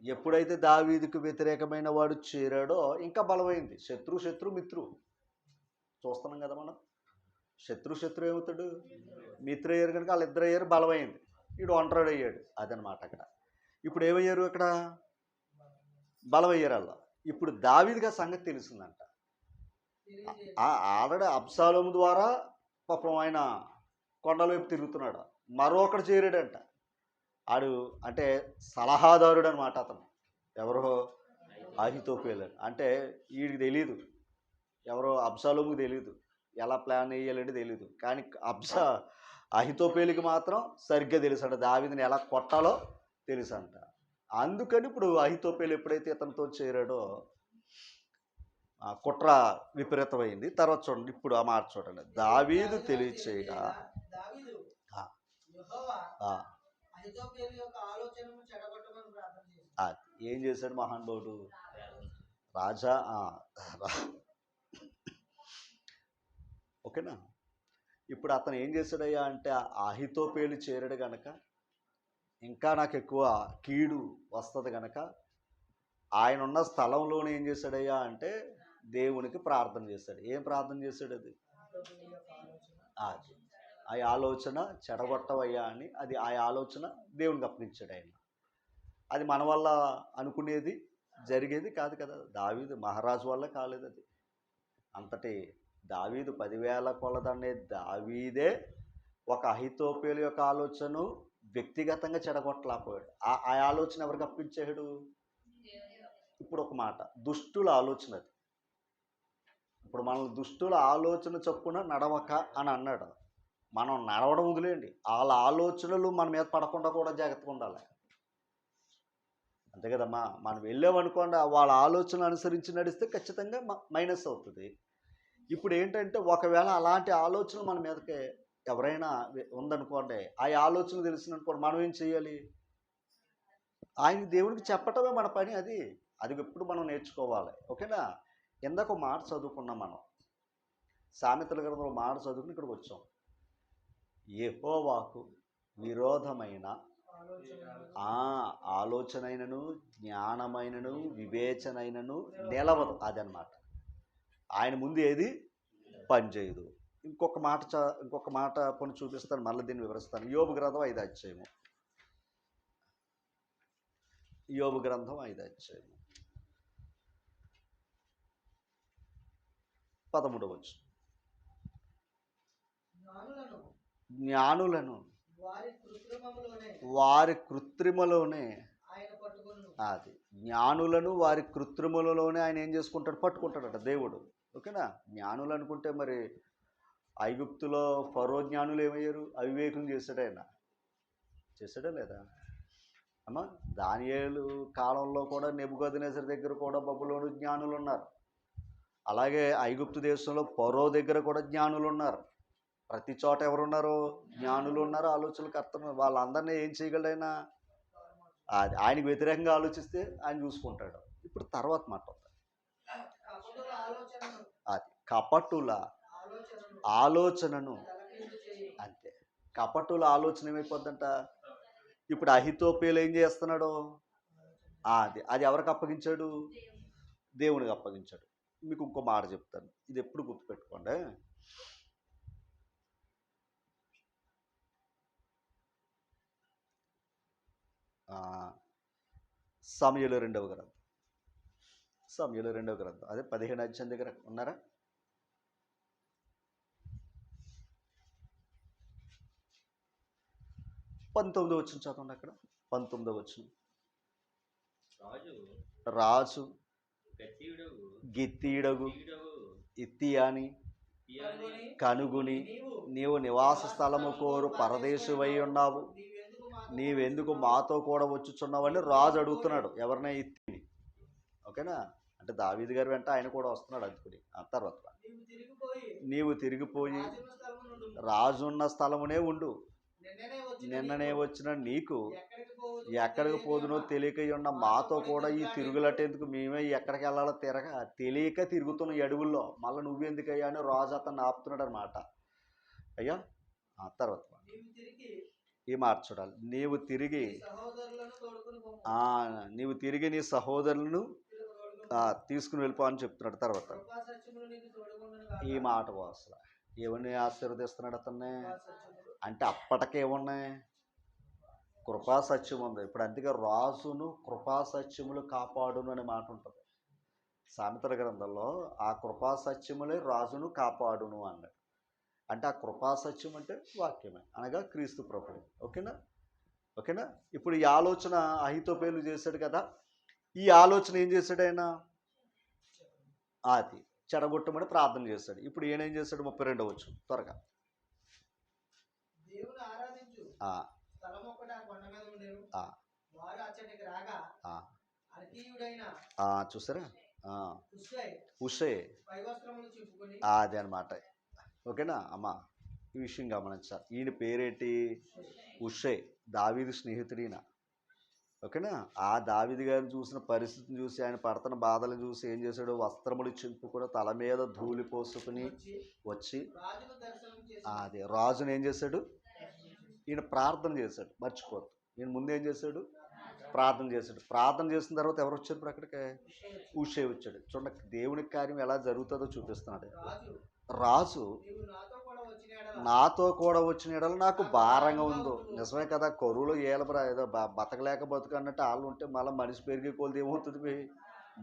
ఎప్పుడైతే దావీదుకు వ్యతిరేకమైన వాడు చేరాడో ఇంకా బలమైంది. శత్రు మిత్రు చూస్తున్నాం కదా మనం. శత్రు ఏమవుతాడు? మిత్రు అయ్యారు కనుక వాళ్ళిద్దరు అయ్యారు, బలమైంది. వీడు ఒంటరి అయ్యాడు. అదనమాట అక్కడ. ఇప్పుడు ఏమయ్యారు? అక్కడ బలమయ్యారు. ఇప్పుడు దావీదుగా సంగతి తెలిసిందంట. ఆల్రెడీ అబ్షాలోము ద్వారా పాపం ఆయన కొండల వైపు తిరుగుతున్నాడు. మరొకడు చేరాడంట. ఆడు అంటే సలహాదారుడు అనమాట అతను. ఎవరో అహీతోపెలు. అంటే వీడికి తెలీదు, ఎవరో అబ్షాలోముకి తెలీదు, ఎలా ప్లాన్ వేయాలంటే తెలీదు. కానీ అహీతోపెలుకి మాత్రం సరిగ్గా తెలుసంట, దావీదుని ఎలా కొట్టాలో తెలుసంట. అందుకని ఇప్పుడు అహీతోపెలు ఎప్పుడైతే ఇతనితో చేరాడో కుట్ర విపరీతమైంది. తర్వాత చూడండి, ఇప్పుడు ఆ మాట చూడండి. దావీదు తెలియచేయగా ఏం చేశాడు మహానుభావుడు రాజా? ఓకేనా. ఇప్పుడు అతను ఏం చేశాడయ్యా అంటే, అహీతోపెలు చేరాడు గనక ఇంకా నాకు ఎక్కువ కీడు వస్తుంది గనక ఆయన ఉన్న స్థలంలోనే ఏం చేశాడయ్యా అంటే దేవునికి ప్రార్థన చేశాడు. ఏం ప్రార్థన చేశాడు? అది ఆ ఆలోచన చెడగొట్టవయ్యా అని, అది ఆ ఆలోచన దేవునికి అప్పగించాడు ఆయన. అది మన వల్ల అనుకునేది జరిగేది కాదు కదా. దావీదు మహారాజు వల్ల కాలేదు అది. అంతటి దావీదు 10,000 కొలదనే దావీదే ఒక అహీతోపెలు యొక్క ఆలోచన వ్యక్తిగతంగా చెడగొట్టలేకపోయాడు. ఆ ఆలోచన ఎవరికి అప్పించాడు? ఇప్పుడు ఒక మాట, దుష్టుల ఆలోచన అది. ఇప్పుడు మనల్ని దుష్టుల ఆలోచన చొప్పున నడవక అని అన్నాడు. మనం నడవడం వదిలేయండి, వాళ్ళ ఆలోచనలు మన మీద పడకుండా కూడా జాగ్రత్తగా ఉండాలి. అంతే కదమ్మా. మనం వెళ్ళామనుకోండి, వాళ్ళ ఆలోచనలు అనుసరించి నడిస్తే ఖచ్చితంగా మైనస్ అవుతుంది. ఇప్పుడు ఏంటంటే, ఒకవేళ అలాంటి ఆలోచనలు మన మీదకి ఎవరైనా ఉందనుకోండి, ఆ ఆలోచన తెలిసిందనుకోండి, మనం ఏం చేయాలి? ఆయన దేవునికి చెప్పటమే మన పని. అది ఎప్పుడు మనం నేర్చుకోవాలి. ఓకేనా. ఇందాక మాట చదువుకున్నాం మనం, సామెతల గ్రంథంలో మాట చదువుకుని ఇక్కడికి వచ్చాం. యెహోవాకు విరోధమైన ఆలోచనైనను జ్ఞానమైనను వివేచనైనను నిలవదు. అదనమాట. ఆయన ముందు ఏది పనిచేయదు. ఇంకొక మాట కొన్ని చూపిస్తాను, మళ్ళీ దీన్ని వివరిస్తాను. యోబు గ్రంథం 5వ అధ్యాయము. యోబు గ్రంథం 5వ అధ్యాయము 13వ వచనం. జ్ఞానులను వారి కృత్రిమలోనే, అది జ్ఞానులను వారి కృత్రిమలలోనే ఆయన ఏం చేసుకుంటాడు? పట్టుకుంటాడట దేవుడు. ఓకేనా. జ్ఞానులు అనుకుంటే మరి ఐగుప్తులో ఫరో జ్ఞానులు ఏమయ్యారు? అవివేకం చేశాడు ఆయన. చేశాడా లేదా అమ్మా? దానియేలు కాలంలో కూడా నెబుకద్నెజరు దగ్గర కూడా బబులోను జ్ఞానులు ఉన్నారు. అలాగే ఐగుప్తు దేశంలో ఫరో దగ్గర కూడా జ్ఞానులు ఉన్నారు. ప్రతి చోట ఎవరున్నారు? జ్ఞానులు ఉన్నారు, ఆలోచనకర్తలు ఉన్నారు. వాళ్ళందరినీ ఏం చేయగలడు ఆయన? అది ఆయనకు వ్యతిరేకంగా ఆలోచిస్తే ఆయన చూసుకుంటాడు. ఇప్పుడు తర్వాత మాట అది కపటుల ఆలోచనను, అంతే. కపటుల ఆలోచన ఏమైపోద్దంట? ఇప్పుడు అహీతోపెలు ఏం చేస్తున్నాడు? అది ఎవరికి అప్పగించాడు? దేవునికి అప్పగించాడు. మీకు ఇంకో మాట చెప్తాను, ఇది ఎప్పుడు గుర్తుపెట్టుకోండి. సమూయేలు 2వ గ్రంథం, సమూయేలు 2వ గ్రంథం, అదే 15వ అధ్యాయం దగ్గర ఉన్నారా? 19వ వచనం చదవండి. అక్కడ 19వ వచనం. రాజు గిత్తీయుడగు ఇత్తియాని కనుగొని, నీవు నివాస స్థలము కోరు పరదేశువై ఉన్నావు, నీవెందుకు మాతో కూడా వచ్చుచున్నావని రాజు అడుగుతున్నాడు. ఎవరినైనా ఇత్తిని. ఓకేనా. అంటే దావీదు గారి వెంట ఆయన కూడా వస్తున్నాడు అందుకుని. ఆ తర్వాత, నీవు తిరిగిపోయి రాజున్న స్థలమునే ఉండు, నిన్ననే వచ్చిన నీకు ఎక్కడికి పోదునో తెలియక ఉన్న మాతో కూడా ఈ తిరుగులటేందుకు, మేమే ఎక్కడికి వెళ్ళాలో తెలియక తిరుగుతున్న ఈ అడవుల్లో మళ్ళీ నువ్వెందుకయ్యా అని రాజు అతన్ని ఆపుతున్నాడు అనమాట. అయ్యా తర్వాత ఈ మాట చూడాలి. నీవు తిరిగి నీ సహోదరులను తీసుకుని వెళ్ళిపో అని చెప్తున్నాడు. తర్వాత ఈ మాట అసలు ఎవరిని ఆశీర్వదిస్తున్నాడు? అతన్నే. అంటే అప్పటికే ఏమున్నాయి? కృపా సత్యం ఉంది. ఇప్పుడు అందుకే రాజును కృపా సత్యములు కాపాడును అనే మాట ఉంటుంది సామెతల గ్రంథంలో. ఆ కృపా సత్యములే రాజును కాపాడును అన్నాడు. అంటే ఆ కృపా సత్యం అంటే వాక్యమే, అనగా క్రీస్తు ప్రభువు. ఓకేనా? ఓకేనా? ఇప్పుడు ఈ ఆలోచన అహితోపేలు చేశాడు కదా, ఈ ఆలోచన ఏం చేశాడు ఆయన? అది చెడగొట్టమని ప్రార్థన చేశాడు. ఇప్పుడు ఈయనేం చేశాడు? 32 వచ్చు త్వరగా. ఆ, ఆ, చూసారా? ఉషే అది అనమాట. ఓకేనా అమ్మా? ఈ విషయం గమనించాలి. ఈయన పేరేంటి? ఉషే, దావీదు స్నేహితుడిన. ఓకేనా? ఆ దావీదు గారిని చూసిన పరిస్థితిని చూసి, ఆయన పడుతున్న బాధలు చూసి ఏం చేశాడు? వస్త్రములు చింపుకొని తల మీద ధూళి పోసుకుని వచ్చి అదే రాజును ఏం చేశాడు? ఈయన ప్రార్థన చేశాడు. మర్చిపోద్దు, ఈయన ముందు ఏం చేశాడు? ప్రార్థన చేశాడు. ప్రార్థన చేసిన తర్వాత ఎవరు వచ్చారు ఇప్పుడు అక్కడికి? ఉషే వచ్చాడు. చూడండి, దేవుని కార్యం ఎలా జరుగుతుందో చూపిస్తున్నాడు. రాజు నాతో కూడా వచ్చిన ఎడల నాకు భారంగా ఉందో. నిజమే కదా, కరువులో ఏలబరా ఏదో బతకలేక బతుకు అన్నట్టు వాళ్ళు ఉంటే మళ్ళీ మనిషి పెరిగే కొలది ఏమవుతుంది?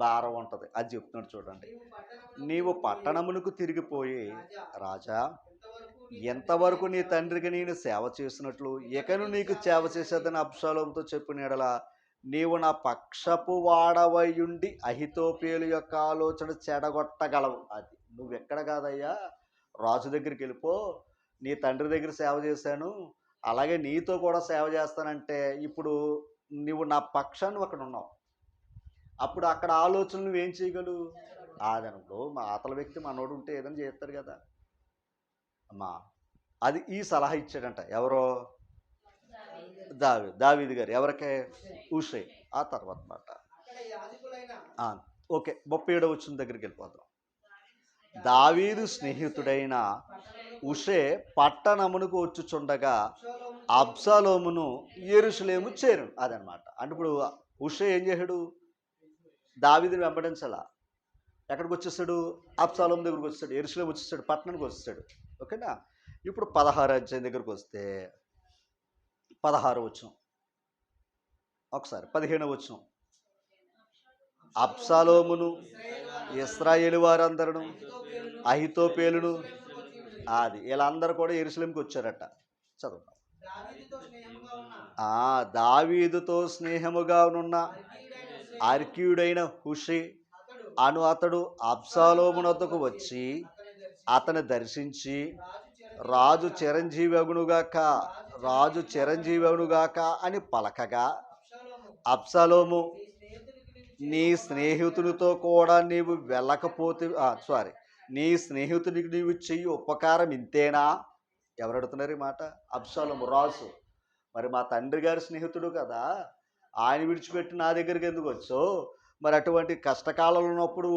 భారం ఉంటుంది. అది చెప్తున్నాడు చూడండి. నీవు పట్టణమునకు తిరిగిపోయి, రాజా, ఎంతవరకు నీ తండ్రికి నేను సేవ చేసినట్లు ఇకను నీకు సేవ చేసేదని అబ్షాలోముతో చెప్పిన ఎడల నీవు నా పక్షపు వాడవయుండి అహితోపేలు యొక్క ఆలోచన చెడగొట్టగలవు. అది నువ్వెక్కడ కాదయ్యా, రాజు దగ్గరికి వెళ్ళిపో, నీ తండ్రి దగ్గర సేవ చేశాను, అలాగే నీతో కూడా సేవ చేస్తానంటే ఇప్పుడు నువ్వు నా పక్షాన్ని అక్కడ ఉన్నావు. అప్పుడు అక్కడ ఆలోచనలు నువ్వేం చేయగలవు? అదనప్పుడు మా అతల వ్యక్తి మనోడు ఉంటే ఏదైనా చేస్తాడు కదా అమ్మా. అది ఈ సలహా ఇచ్చాడంట. ఎవరో? దావీదు గారు. ఎవరికే? ఉషే. ఆ తర్వాత మాట ఓకే, 37వ వచనం దగ్గరికి వెళ్ళిపోతాం. దావీదు స్నేహితుడైన ఉషే పట్టణమునకు వచ్చుచుండగా అబ్షాలోమును యెరూషలేము చేరు. అదనమాట. అంటే ఇప్పుడు ఉషే ఏం చేశాడు? దావీదుని వెంబడించాల. ఎక్కడికి వచ్చేసాడు? అబ్షాలోము దగ్గరికి వచ్చేసాడు. యెరూషలేము వచ్చేసాడు, పట్టణానికి వచ్చేసాడు. ఓకేనా? ఇప్పుడు 16వ అధ్యాయం దగ్గరికి వస్తే 16వ వచనం, ఒకసారి 15వ వచనం. అబ్షాలోమును ఇశ్రాయేలు వారందరూ అహితోపేలును అది వీళ్ళందరూ కూడా యెరూషలేముకి వచ్చారట. చదువు. దావీదుతో స్నేహముగా ఉన్న అర్కీయుడైన హుషి అతడు అబ్షాలోమునొద్దకు వచ్చి అతని దర్శించి, రాజు చిరంజీవి అగునుగాక అని పలకగా, అబ్షాలోము, నీ స్నేహితునితో కూడా నీవు వెళ్ళకపోతే నీ స్నేహితునికి నీవు చెయ్యి ఉపకారం ఇంతేనా? ఎవరు అడుగుతున్నారు ఈ మాట? అబ్షాలోము, రాజు. మరి మా తండ్రి గారి స్నేహితుడు కదా, ఆయన విడిచిపెట్టి నా దగ్గరికి ఎందుకు వచ్చో? మరి అటువంటి కష్టకాలంలో ఉన్నప్పుడు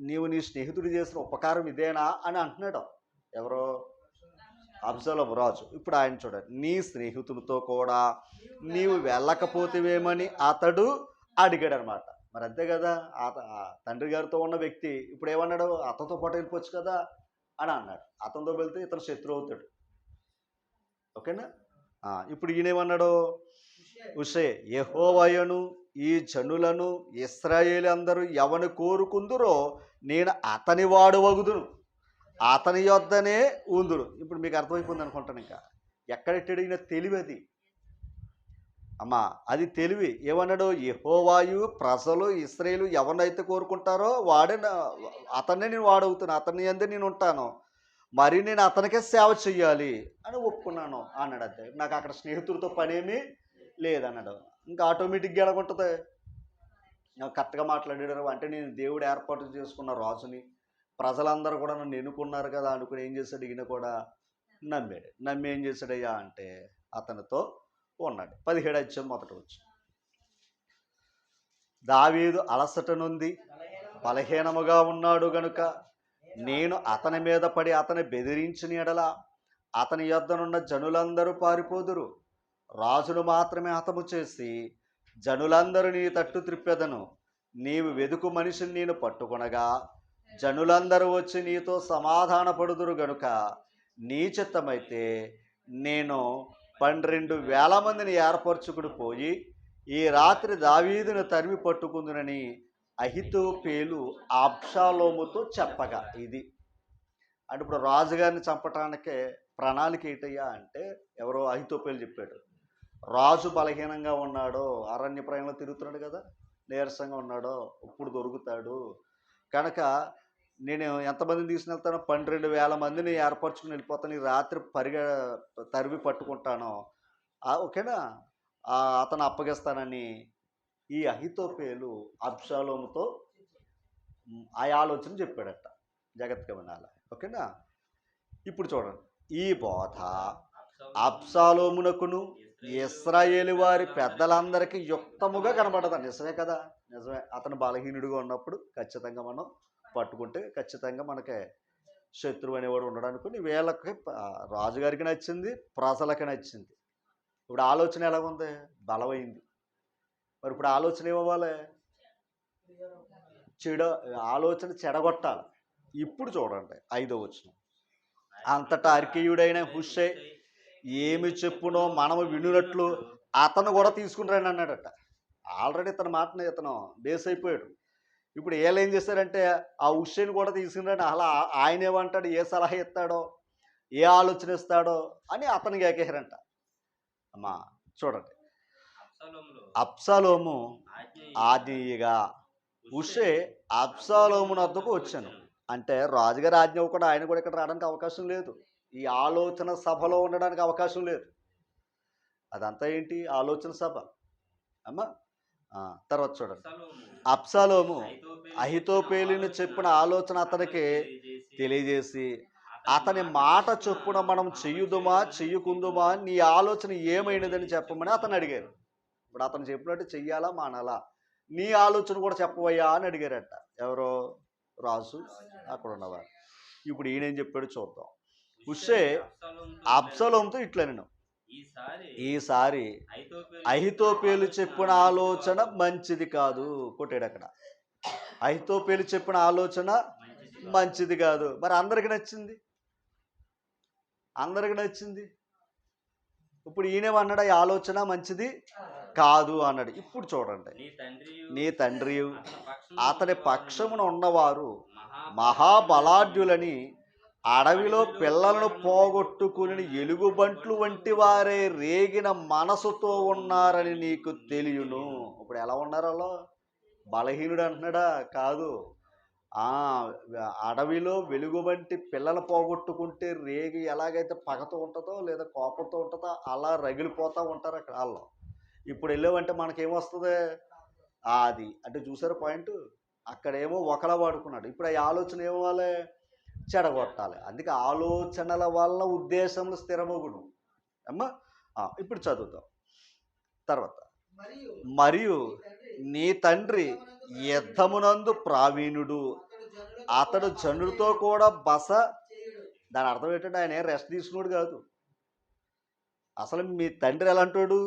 నీవు నీ స్నేహితుడు చేసిన ఉపకారం ఇదేనా అని అంటున్నాడు. ఎవరో? అబ్షాలోము, రాజు. ఇప్పుడు ఆయన చూడండి, నీ స్నేహితులతో కూడా నీవు వెళ్ళకపోతేవేమని అతడు అడిగాడు అనమాట. మరి అంతే కదా, తండ్రి గారితో ఉన్న వ్యక్తి ఇప్పుడు ఏమన్నాడు? అతనితో పాటు వెళ్ళిపోవచ్చు కదా అని అన్నాడు. అతనితో వెళ్తే ఇతను శత్రువు అవుతాడు. ఓకేనా? ఇప్పుడు ఈయనేమన్నాడు? ఉషే, యెహోవాయును ఈ జనులను ఇశ్రాయేలు అందరూ ఎవని కోరుకుందురో నేను అతని వాడు వగుదును, అతని యొద్దనే ఉందును. ఇప్పుడు మీకు అర్థమైపోయింది అనుకుంటాను. ఇంకా ఎక్కడెట్టాడు ఈయన? తెలివి అది అమ్మా, అది తెలివి. ఏమన్నాడు? యెహోవాయు ప్రజలు ఇశ్రాయేలు ఎవరినైతే కోరుకుంటారో వాడే అతన్నే నేను వాడవుతాను, అతన్ని అందే నేను ఉంటాను, మరి నేను అతనికే సేవ చెయ్యాలి అని ఒప్పుకున్నాను అన్నాడు. అంతే. నాకు అక్కడ స్నేహితుడితో పనేమీ లేదన్నాడు. ఇంకా ఆటోమేటిక్గా ఎలాగుంటుంది? నాకు కరెక్ట్గా మాట్లాడారు అంటే నేను దేవుడు ఏర్పాటు చేసుకున్న రాజుని, ప్రజలందరూ కూడా నన్ను ఎన్నుకున్నారు కదా అనుకుని ఏం చేశాడు? ఈయన కూడా నమ్మాడు. నమ్మి ఏం చేశాడయ్యా అంటే అతనితో ఉన్నాడు. 17వ అధ్యాయం మొదట వచ్చి, దావీదు అలసట నుండి బలహీనముగా ఉన్నాడు గనుక నేను అతని మీద పడి అతని బెదిరించిన ఎడల అతని యొద్దనున్న జనులందరూ పారిపోదురు, రాజును మాత్రమే హతము చేసి జనులందరూ నీ తట్టు త్రిప్పెదను. నీవు వెదుకు మనిషిని నేను పట్టుకొనగా జనులందరూ వచ్చి నీతో సమాధానపడుదురు గనుక నీ చిత్తమైతే నేను 12,000 మందిని ఏర్పరచుకుని పోయి ఈ రాత్రి దావీదును తరిమి పట్టుకుందునని అహితోపేలు అబ్షాలోముతో చెప్పగా. ఇది అంటే ఇప్పుడు రాజుగారిని చంపటానికే ప్రణాళిక ఏంటయ్యా అంటే ఎవరో అహితోపేలు చెప్పాడు. రాజు బలహీనంగా ఉన్నాడో, అరణ్య ప్రయాణంలో తిరుగుతున్నాడు కదా, నీరసంగా ఉన్నాడో, ఇప్పుడు దొరుకుతాడు కనుక నేను ఎంతమందిని తీసుకుని వెళ్తానో 12,000 మందిని ఏర్పరచుకుని వెళ్ళిపోతాను, ఈ రాత్రి తరివి పట్టుకుంటాను, ఓకేనా, అతను అప్పగిస్తానని ఈ అహితోపేలు అబ్షాలోముతో ఆ ఆలోచన చెప్పాడట. జాగ్రత్తగా వినాలి, ఓకేనా. ఇప్పుడు చూడండి, ఈ బోధ అబ్షాలోమునకును ఇశ్రాయేలు వారి పెద్దలందరికీ యుక్తముగా కనబడదు. నిజమే కదా, నిజమే. అతను బలహీనుడిగా ఉన్నప్పుడు ఖచ్చితంగా మనం పట్టుకుంటే ఖచ్చితంగా మనకి శత్రువు అనేవాడు ఉండడానికి వీళ్ళకి రాజుగారికి నచ్చింది, ప్రజలకి నచ్చింది. ఇప్పుడు ఆలోచన ఎలా ఉంది, బలమైంది. మరి ఇప్పుడు ఆలోచన ఏమవ్వాలి, ఆలోచన చెడగొట్టాలి. ఇప్పుడు చూడండి 5వ వచనం, అంతటా అర్కీయుడైన హుషై ఏమి చెప్పునో మనము వినున్నట్లు అతను కూడా తీసుకుని రండి అన్నాడట. ఆల్రెడీ ఇతని మాటని ఇతను బేస్ అయిపోయాడు. ఇప్పుడు వీళ్ళు ఏం చేశారంటే ఆ హుషైని కూడా తీసుకుని రండి, అలా ఆయన ఏమంటాడు, ఏ సలహా ఇస్తాడో, ఏ ఆలోచన ఇస్తాడో అని అతనికి ఏకేసారంట. అమ్మా చూడండి, అబ్షాలోము ఆజ్ఞగా హుషై అబ్షాలోమున వద్దకు వచ్చాను. అంటే రాజుగారి ఆజ్ఞ ఇవ్వకుండా ఆయన కూడా ఇక్కడ రావడానికి అవకాశం లేదు, ఈ ఆలోచన సభలో ఉండడానికి అవకాశం లేదు. అదంతా ఏంటి, ఆలోచన సభ అమ్మా. తర్వాత చూడండి, అబ్షాలోము అహితోపేలును చెప్పిన ఆలోచన అతనికి తెలియజేసి అతని మాట చొప్పున మనం చెయ్యుదుమా చెయ్యకుందుమా, నీ ఆలోచన ఏమైనదని చెప్పమని అతను అడిగారు. ఇప్పుడు అతను చెప్పినట్టు చెయ్యాలా మానాలా, నీ ఆలోచన కూడా చెప్పవయ్యా అని అడిగారట. ఎవరో రాజు, అక్కడ ఉన్నవారు. ఇప్పుడు ఈయనేం చెప్పాడు చూద్దాం. హుషై అబ్షాలోముతో ఇట్లా, నేను ఈసారి అహితోపేలు చెప్పిన ఆలోచన మంచిది కాదు, కొట్టాడు అక్కడ. అహితోపేలు చెప్పిన ఆలోచన మంచిది కాదు. మరి అందరికి నచ్చింది, అందరికి నచ్చింది. ఇప్పుడు ఈయనేమన్నాడు, ఈ ఆలోచన మంచిది కాదు అన్నాడు. ఇప్పుడు చూడండి, నీ తండ్రి అతని పక్షమున ఉన్నవారు మహాబలాఢ్యులని అడవిలో పిల్లలను పోగొట్టుకుని ఎలుగుబంట్లు వంటి వారే రేగిన మనసుతో ఉన్నారని నీకు తెలియను. ఇప్పుడు ఎలా ఉన్నారు వాళ్ళు, బలహీనుడు అంటున్నాడా, కాదు. అడవిలో వెలుగుబంటి పిల్లలు పోగొట్టుకుంటే రేగి ఎలాగైతే పగతో ఉంటుందో లేదా కోపంతో ఉంటుందో అలా రగిలిపోతూ ఉంటారు అక్కడ వాళ్ళు. ఇప్పుడు వెళ్ళామంటే మనకేమొస్తుంది, అది అంటే చూసారు పాయింట్, అక్కడేమో ఒకలా వాడుకున్నాడు. ఇప్పుడు ఆ ఆలోచన ఏమవ్వాలి, చెడగొట్టాలి. అందుకే ఆలోచనల వల్ల ఉద్దేశంలో స్థిరమగును అమ్మా. ఇప్పుడు చదువుతాం తర్వాత, మరియు నీ తండ్రి యుద్ధమునందు ప్రావీణుడు, అతడు జనులతో కూడా బస. దాని అర్థం ఏంటంటే ఆయన రెస్ట్ తీసుకున్నాడు కాదు, అసలు మీ తండ్రి ఎలాంటాడు,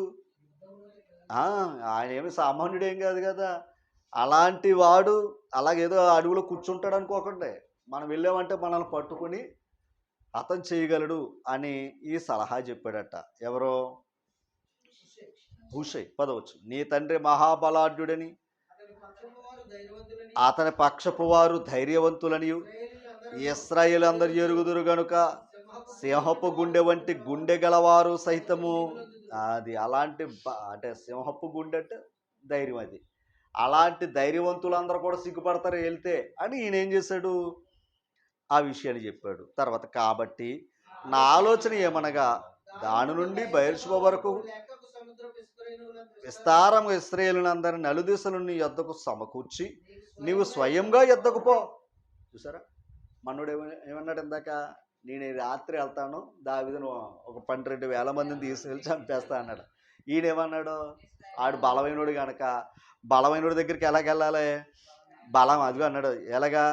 ఆయన ఏమి సామాన్యుడేం కాదు కదా. అలాంటి వాడు అలాగేదో అడవిలో కూర్చుంటాడు అనుకోకండి, మనం వెళ్ళామంటే మనల్ని పట్టుకుని అతను చేయగలడు అని ఈ సలహా చెప్పాడట. ఎవరో హుషై. 10వ, నీ తండ్రి మహాబలాఢ్యుడని అతని పక్షపు వారు ధైర్యవంతులని ఇశ్రాయేలు అందరు ఎరుగుదురు గనుక సింహపు గుండె వంటి గుండె గలవారు సైతము, అది అలాంటి అంటే సింహపు గుండె అంటే ధైర్యం, అది అలాంటి ధైర్యవంతులందరూ కూడా సిగ్గుపడతారు వెళ్తే అని ఈయన ఏం చేశాడు, ఆ విషయాన్ని చెప్పాడు. తర్వాత, కాబట్టి నా ఆలోచన ఏమనగా దాని నుండి బయర్షెబా వరకు విస్తారంగా ఇశ్రాయేలునందరిని నలుదిశలు నీ యొద్దకు సమకూర్చి నీవు స్వయంగా యొద్దకు పో. చూసారా, మనోడు ఏమన్నాడు ఇందాక, నేను రాత్రి వెళ్తాను, దావీదును ఒక 12,000 మందిని తీసుకెళ్ళి చంపేస్తా అన్నాడు. ఈయనేమన్నాడు, ఆడు బలమైనడు కనుక బలమైనడి దగ్గరికి ఎలాగెళ్ళాలి, బలం అదిగో అన్నాడు. ఎలాగా,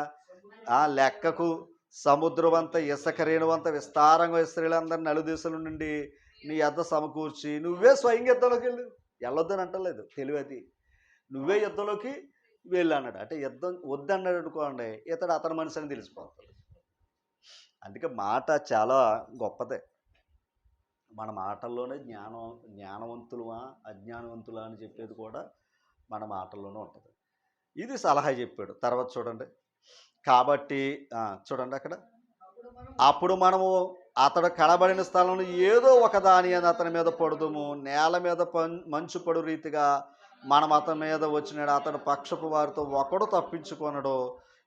లెక్కకు సముద్రవంత ఇసుక రేణువంత విస్తారంగా ఇశ్రాయేలులందరిని నలుదిశల నుండి నీ యొద్ద సమకూర్చి నువ్వే స్వయంగా యుద్ధంలోకి వెళ్ళొద్దని అంటలేదు, తెలివది, నువ్వే యుద్ధంలోకి వెళ్ళు అన్నాడు. అంటే యుద్ధం వద్దన్నాడు అనుకోండి, ఇతడు అతని మనిషి అని తెలిసిపోతుంది. అందుకే మాట చాలా గొప్పదే. మన మాటల్లోనే జ్ఞానవంతులమా అజ్ఞానవంతులా అని చెప్పేది కూడా మన మాటల్లోనే ఉంటుంది. ఇది సలహా చెప్పాడు. తర్వాత చూడండి. కాబట్టి చూడండి అక్కడ, అప్పుడు మనము అతడు కనబడిన స్థలంలో ఏదో ఒక దాని అని అతని మీద పడుదుము, నేల మీద మంచు పడు రీతిగా మనం అతని మీద వచ్చినాడు, అతడు పక్షపు వారితో ఒకడు తప్పించుకొనడు,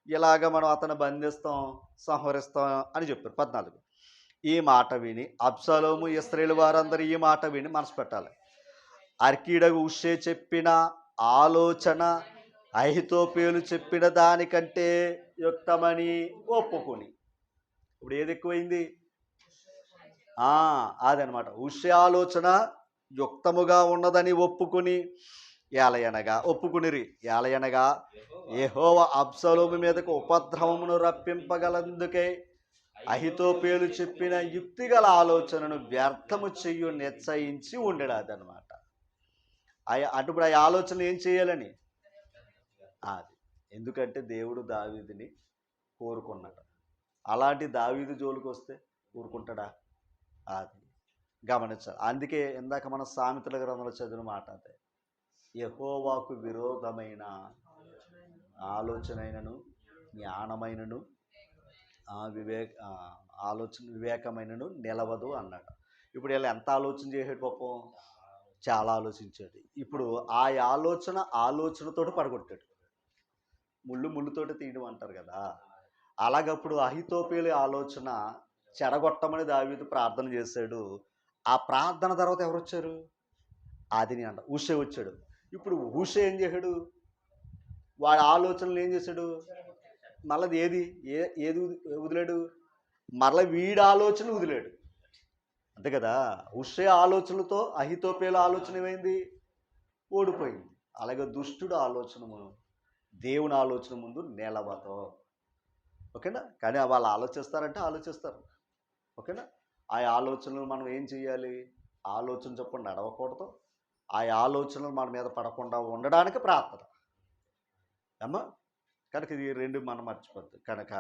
ఇలాగ మనం అతను బంధిస్తాం, సంహరిస్తాం అని చెప్పారు. 14. ఈ మాట విని అబ్షాలోము ఇశ్రాయేలు వారందరూ ఈ మాట విని మనసు పెట్టాలి. అర్కీడగు ఉషే చెప్పిన ఆలోచన అహితోపేలు చెప్పిన దానికంటే యుక్తమని ఒప్పుకొని. ఇప్పుడు ఏది ఎక్కువైంది? అదనమాట. ఉషే ఆలోచన యుక్తముగా ఉన్నదని ఒప్పుకుని ఒప్పుకునిరి. ఏలయనగా యెహోవా అబ్షాలోము మీదకు ఉపద్రవమును రప్పింపగలందుకే అహితోపేలు చెప్పిన యుక్తిగల ఆలోచనను వ్యర్థము చెయ్యు నిశ్చయించి ఉండేది. అదనమాట. అటుప్పుడు ఆ ఆలోచన ఏం చేయాలని అది. ఎందుకంటే దేవుడు దావీదుని కోరుకున్నాడు. అలాంటి దావీదు జోలికి వస్తే ఊరుకుంటాడా? అది గమనించాలి. అందుకే ఇందాక మన సామెతల గ్రంథంలో చదివిన మాట అదే, యెహోవాకు విరోధమైన ఆలోచనైనను జ్ఞానమైనను వివేకమైనను నిలవదు అన్నాడు. ఇప్పుడు వీళ్ళు ఎంత ఆలోచన చేసాడు పాపం, చాలా ఆలోచించాడు. ఇప్పుడు ఆ ఆలోచనతోటి పడగొట్టాడు. ముళ్ళుతోటి తీయడం అంటారు కదా, అలాగప్పుడు అహితోపేలు ఆలోచన చెడగొట్టమని దావీదు ప్రార్థన చేశాడు. ఆ ప్రార్థన తర్వాత ఎవరు వచ్చారు? ఆదిని అంట హూషై వచ్చాడు. ఇప్పుడు హూషై ఏం చేశాడు? వాడి ఆలోచనలు ఏం చేశాడు? మళ్ళీ ఏది వదిలాడు? మరలా వీడి ఆలోచన వదిలాడు. అంతే కదా. హూషై ఆలోచనలతో అహితోపేలు ఆలోచన ఏమైంది? ఓడిపోయింది. అలాగే దుష్టుడు ఆలోచన దేవుని ఆలోచన ముందు నిలవదు. ఓకేనా. కానీ వాళ్ళు ఆలోచిస్తారంటే ఆలోచిస్తారు. ఓకేనా. ఆ ఆలోచనలు మనం ఏం చేయాలి? ఆలోచన చొప్పున నడవకూడదు. ఆ ఆలోచనలు మన మీద పడకుండా ఉండడానికి ప్రార్థన అమ్మా. కనుక ఇది రెండు మనం మర్చిపోద్దు. కనుక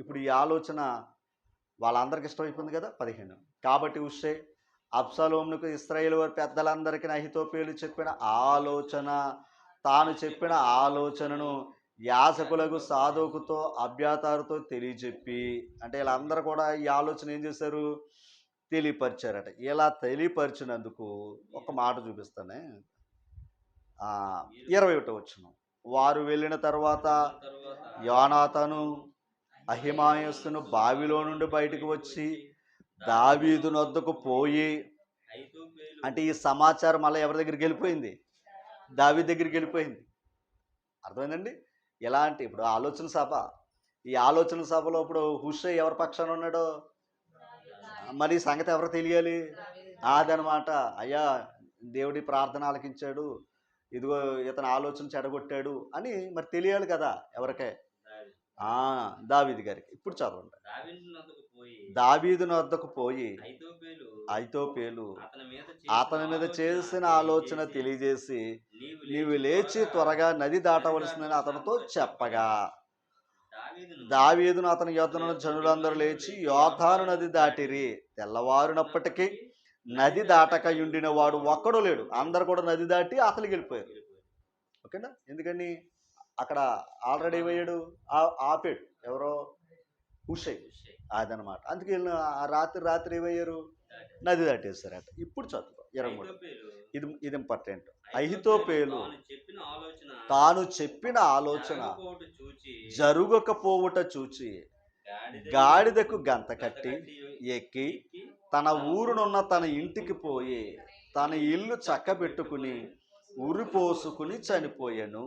ఇప్పుడు ఈ ఆలోచన వాళ్ళందరికీ ఇష్టమైపోయింది కదా. 15. కాబట్టి హూషై అబ్షాలోమునకు ఇశ్రాయేలు వారి పెద్దలందరికీ అహితోపేలు చెప్పిన ఆలోచన, తాను చెప్పిన ఆలోచనను యాజకులకు సాదోకుతో అబ్యాతారుతో తెలియచెప్పి, అంటే వీళ్ళందరూ కూడా ఈ ఆలోచన ఏం చేశారు? తెలియపరిచారట. ఇలా తెలియపరిచినందుకు ఒక మాట చూపిస్తానే. 21 వచనం. వారు వెళ్ళిన తర్వాత యోనాతాను అహిమాయస్తును బావిలో నుండి బయటకు వచ్చి దావీదు నొద్దకు పోయి, అంటే ఈ సమాచారం మళ్ళీ ఎవరి దగ్గరికి వెళ్ళిపోయింది? దావీదు దగ్గరికి వెళ్ళిపోయింది. అర్థమైందండి. ఎలాంటి ఇప్పుడు ఆలోచన సభ, ఈ ఆలోచన సభలో ఇప్పుడు హూషై ఎవరి పక్షాన ఉన్నాడో మరి సంగతి ఎవరు తెలియాలి? అదనమాట. అయ్యా దేవుడి ప్రార్థన ఆలకించాడు, ఇదిగో ఇతను ఆలోచన చెడగొట్టాడు అని మరి తెలియాలి కదా ఎవరికే? దావీదు గారికి. ఇప్పుడు చదవండి. దావీదు వద్దకు పోయి అహితోపేలు అతని మీద చేసిన ఆలోచన తెలియజేసి, నీవు లేచి త్వరగా నది దాటవలసిందని అతనితో చెప్పగా, దావీదును అతని యొద్దనున్న జనులందరూ లేచి యోర్దాను నది దాటిరి. తెల్లవారునప్పటికీ నది దాటక ఉండిన వాడు ఒక్కడూ లేడు. అందరు కూడా నది దాటి అతలికి వెళ్ళిపోయారు. ఓకేనా. ఎందుకని అక్కడ ఆల్రెడీ ఏమయ్యాడు? ఆపాడు. ఎవరో? హూషై. అదనమాట. అందుకే రాత్రి ఏమయ్యారు? నది దాటేశారట. ఇప్పుడు చదువు 23. ఇది ఇంపార్టెంట్. అహితోపేలు తాను చెప్పిన ఆలోచన జరుగకపోవుట చూచి గాడిదకు గంత కట్టి ఎక్కి తన ఊరునున్న తన ఇంటికి పోయి తన ఇల్లు చక్కబెట్టుకుని ఉరిపోసుకుని చనిపోయాను.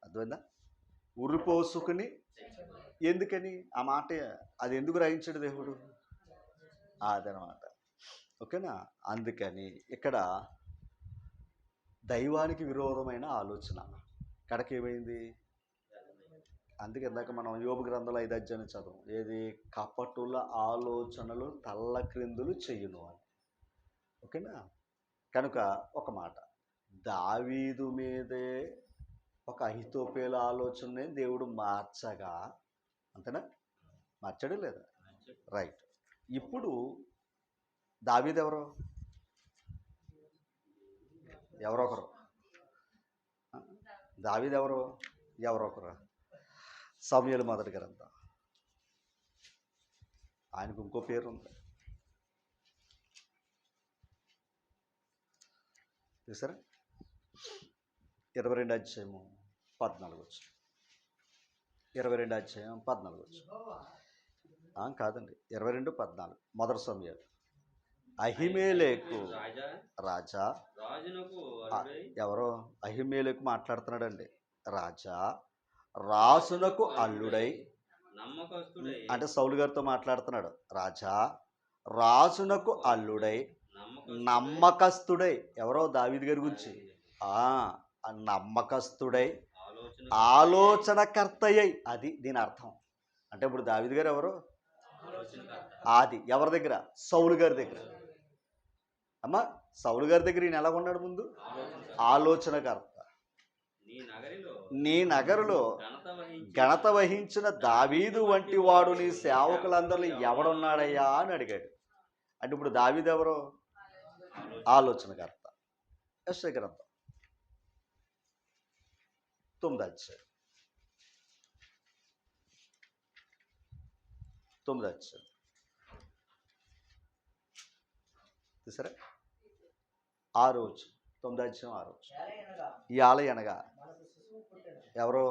అర్థమైందా? ఉరిపోసుకుని. ఎందుకని ఆ మాట? అది ఎందుకు రాయించాడు దేవుడు? అదనమాట. ఓకేనా. అందుకని ఇక్కడ దైవానికి విరోధమైన ఆలోచన కడకేమైంది? అందుకే ఇందాక మనం యోబు గ్రంథంలో 5 అధ్యాయం చదువు. ఏది? కపటుల ఆలోచనలు తల్ల క్రిందులు చెయ్యును అని. ఓకేనా. కనుక ఒక మాట, దావీదు మీదే ఒక అహితోపేలు ఆలోచనని దేవుడు మార్చగా, అంతేనా? మార్చాడు లేదా? రైట్. ఇప్పుడు దావీదు ఎవరు? ఎవరొకరు. దావీదు ఎవరు? ఎవరొకరు. సమూయేలు మొదటి గ్రంథం. ఆయనకు ఇంకో పేరు ఉంది. చూసారా? 22 అధ్యాయము 14 వచ్చు. 22 అధ్యాయం 14 వచ్చు. కాదండి, 22:14 మొదటి సమూయేలు. అహిమేలెకు రాజా, ఎవరో అహిమేలెకు మాట్లాడుతున్నాడండి. రాజా రాసునకు అల్లుడై, అంటే సౌలు గారితో మాట్లాడుతున్నాడు. రాజా రాజునకు అల్లుడై నమ్మకస్తుడై, ఎవరో దావీదు గారి గురించి, నమ్మకస్తుడై ఆలోచనకర్తయ్యై, అది దీని అర్థం. అంటే ఇప్పుడు దావీదు గారు ఎవరు? అది ఎవరి దగ్గర? సౌలు గారి దగ్గర. అమ్మా, సౌలు గారి దగ్గర ఈయన ఎలా ఉన్నాడు? ముందు ఆలోచనకర్త. నీ నగరులో ఘనత వహించిన దావీదు వంటి వాడు నీ సేవకులందరిలో ఎవడున్నాడయ్యా అని అడిగాడు. అంటే ఇప్పుడు దావీదు ఎవరు? ఆలోచనకర్త. యెషయా గ్రంథం 9 అధ్యాయం 9 అధ్యాయం చూసారా? 6 9 అధ్యాయం 6. ఇయాల అనగా ఎవరో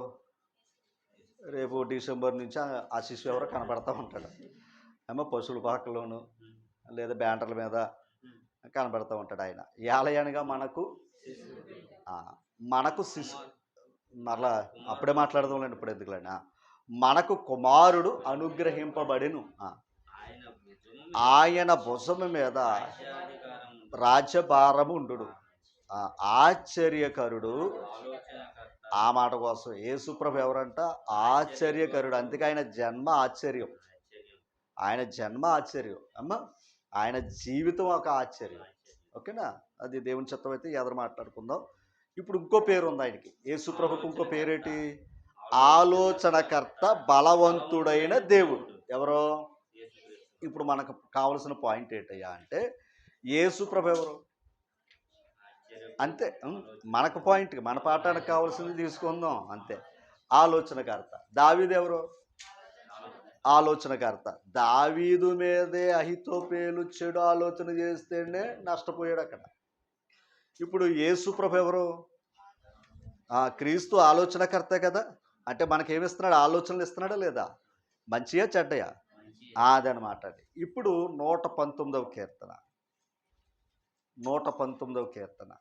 రేపు డిసెంబర్ నుంచి ఆ శిశువు ఎవరో కనపడతా ఉంటాడు. ఏమో పశువుల పాకలోను లేదా బ్యానర్ల మీద కనబడతా ఉంటాడు ఆయన. యాలయనగా మనకు శిశు, మరలా అప్పుడే మాట్లాడదాంలేండి, ఇప్పుడు ఎందుకులేండి. మనకు కుమారుడు అనుగ్రహింపబడెను, ఆయన భుజము మీద రాజ్యభారము ఉండు. ఆశ్చర్యకరుడు. ఆ మాట కోసం యేసుప్రభు ఎవరంట? ఆశ్చర్యకరుడు. అందుకే ఆయన జన్మ ఆశ్చర్యం. ఆయన జన్మ ఆశ్చర్యం అమ్మ. ఆయన జీవితం ఒక ఆశ్చర్యం. ఓకేనా? అది దేవుని చిత్తం అయితే ఎదురు మాట్లాడుకుందాం. ఇప్పుడు ఇంకో పేరు ఉంది ఆయనకి. యేసుప్రభుకు ఇంకో పేరేటి? ఆలోచనకర్త, బలవంతుడైన దేవుడు. ఎవరో? ఇప్పుడు మనకు కావలసిన పాయింట్ ఏంటయ్యా అంటే, యేసుప్రభు ఎవరు? అంతే. మనకు పాయింట్, మన పాఠానికి కావాల్సింది తీసుకుందాం అంతే. ఆలోచనకర్త. దావీదు ఎవరు? ఆలోచనకర్త. దావీదు మీదే అహితోపేలు చెడు ఆలోచన చేస్తేనే నష్టపోయాడు అక్కడ. ఇప్పుడు యేసుప్రభు ఎవరు? క్రీస్తు ఆలోచనకర్తే కదా. అంటే మనకేమిస్తున్నాడు? ఆలోచనలు ఇస్తున్నాడా లేదా? మంచియా చెడ్డయా? అదనమాట. ఇప్పుడు 119వ కీర్తన 119వ కీర్తన.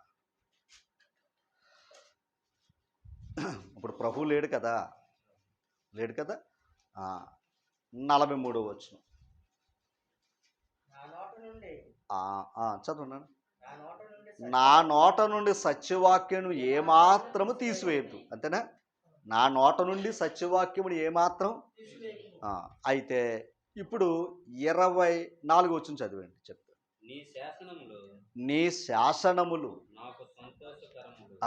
ఇప్పుడు ప్రభువు లేడు కదా, 43వ వచనం చదువున్నాను. నా నోట నుండి సత్యవాక్యను ఏమాత్రము తీసివేయద్దు. అంతేనా? నా నోట నుండి సత్యవాక్యమును ఏమాత్రం. అయితే ఇప్పుడు 24వ వచనం చదివండి, చెప్తా. నీ శాసనములు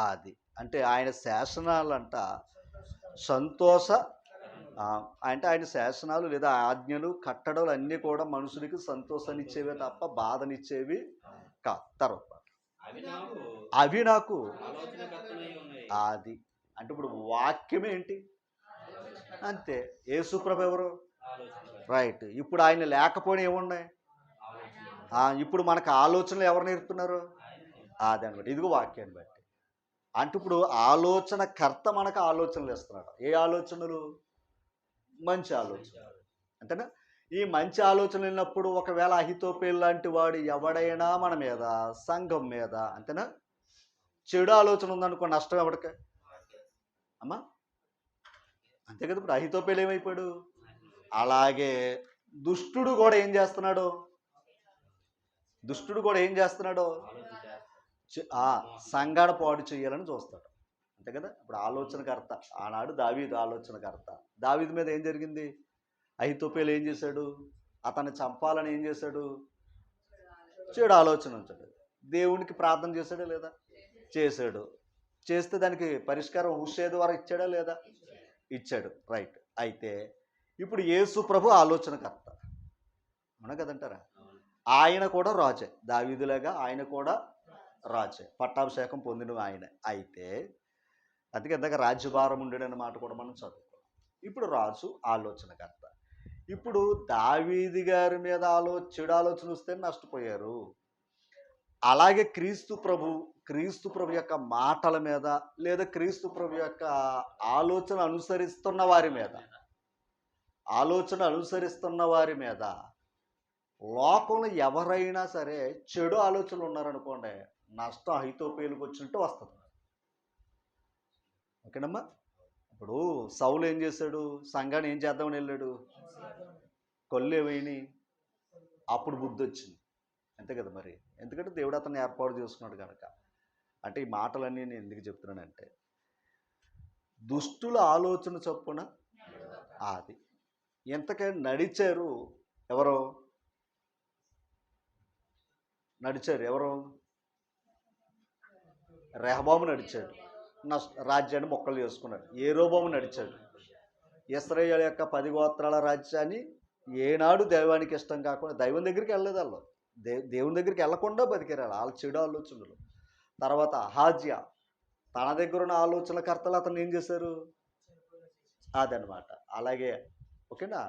అది అంటే ఆయన శాసనాలంట సంతోష, అంటే ఆయన శాసనాలు లేదా ఆజ్ఞలు కట్టడలు అన్నీ కూడా మనుషులకి సంతోషాన్ని ఇచ్చేవే తప్ప బాధనిచ్చేవి తర్వాత అవి నాకు అది. అంటే ఇప్పుడు వాక్యం ఏంటి? అంతే. యేసుప్రభు ఎవరు? రైట్. ఇప్పుడు ఆయన లేకపోయినా ఏమున్నాయి? ఇప్పుడు మనకు ఆలోచనలు ఎవరు నేర్పుతున్నారు? అదనమాట. ఇదిగో వాక్యాన్ని బట్టి. అంటే ఇప్పుడు ఆలోచనకర్త మనకు ఆలోచనలు ఇస్తున్నాడు. ఏ ఆలోచనలు? మంచి ఆలోచన. అంతేనా? ఈ మంచి ఆలోచనలు వెళ్ళినప్పుడు ఒకవేళ అహితోపేలు లాంటి వాడు ఎవడైనా మన మీద, సంఘం మీద, అంతేనా, చెడు ఆలోచన ఉందనుకో, నష్టం ఎవడికే అమ్మా. అంతే కదా. ఇప్పుడు అహితోపేలు ఏమైపోయాడు? అలాగే దుష్టుడు కూడా ఏం చేస్తున్నాడు? సంఘాన్ని పాడు చేయాలని చూస్తాడు. అంతే కదా. ఇప్పుడు ఆలోచనకర్త ఆనాడు దావీదు ఆలోచనకర్త. దావీదు మీద ఏం జరిగింది? అహితోపేలు ఏం చేశాడు? అతన్ని చంపాలని ఏం చేశాడు? చెడు ఆలోచన ఉంచాడు. దేవునికి ప్రార్థన చేశాడా లేదా? చేశాడు. చేస్తే దానికి పరిష్కారం హుషే ద్వారా ఇచ్చాడా లేదా? ఇచ్చాడు. రైట్. అయితే ఇప్పుడు యేసు ప్రభు ఆలోచనకర్త, అవునా కదంటారా? ఆయన కూడా రాజే, దావీదులాగా ఆయన కూడా రాజే, పట్టాభిషేకం పొందిన ఆయన. అయితే అందుకే ఇందాక రాజ్యభారం ఉండేడన్న మాట కూడా మనం చదువుకున్నాం. ఇప్పుడు రాజు ఆలోచనకర్త. ఇప్పుడు దావీదు గారి మీద చెడు ఆలోచన వస్తే నష్టపోయారు. అలాగే క్రీస్తు ప్రభు యొక్క మాటల మీద, లేదా క్రీస్తు ప్రభు యొక్క ఆలోచన అనుసరిస్తున్న వారి మీద లోకంలో ఎవరైనా సరే చెడు ఆలోచనలు ఉన్నారనుకోండి, నష్టం అహితోపేలుకు వచ్చినట్టు వస్తుంది. ఓకేనమ్మా. ఇప్పుడు సౌలు ఏం చేశాడు? సంఘాన్ని ఏం చేద్దామని వెళ్ళాడు? కొల్లేవేయని. అప్పుడు బుద్ధి వచ్చింది, అంతే కదా మరి. ఎందుకంటే దేవుడు అతన్ని ఏర్పాటు చేసుకున్నాడు కనుక. అంటే ఈ మాటలన్నీ నేను ఎందుకు చెప్తున్నానంటే, దుష్టుల ఆలోచన చొప్పున అది ఎంతకైనా నడిచారు. ఎవరో ఎవరు? రెహబాము నడిచాడు, రాజ్యాన్ని మొక్కలు చేసుకున్నాడు. ఏరోబాము నడిచాడు, ఇశ్రాయేలు యొక్క 10 గోత్రాల రాజ్యాన్ని ఏనాడు దైవానికి ఇష్టం కాకుండా, దైవం దగ్గరికి వెళ్ళలేదు వాళ్ళు, దేవుని దగ్గరికి వెళ్లకుండా బతికారు వాళ్ళ చెడు ఆలోచనలు. తర్వాత అహాజ్యా, తన దగ్గర ఉన్న ఆలోచనకర్తలు అతను ఏం చేశారు? అదనమాట. అలాగే ఓకేనా,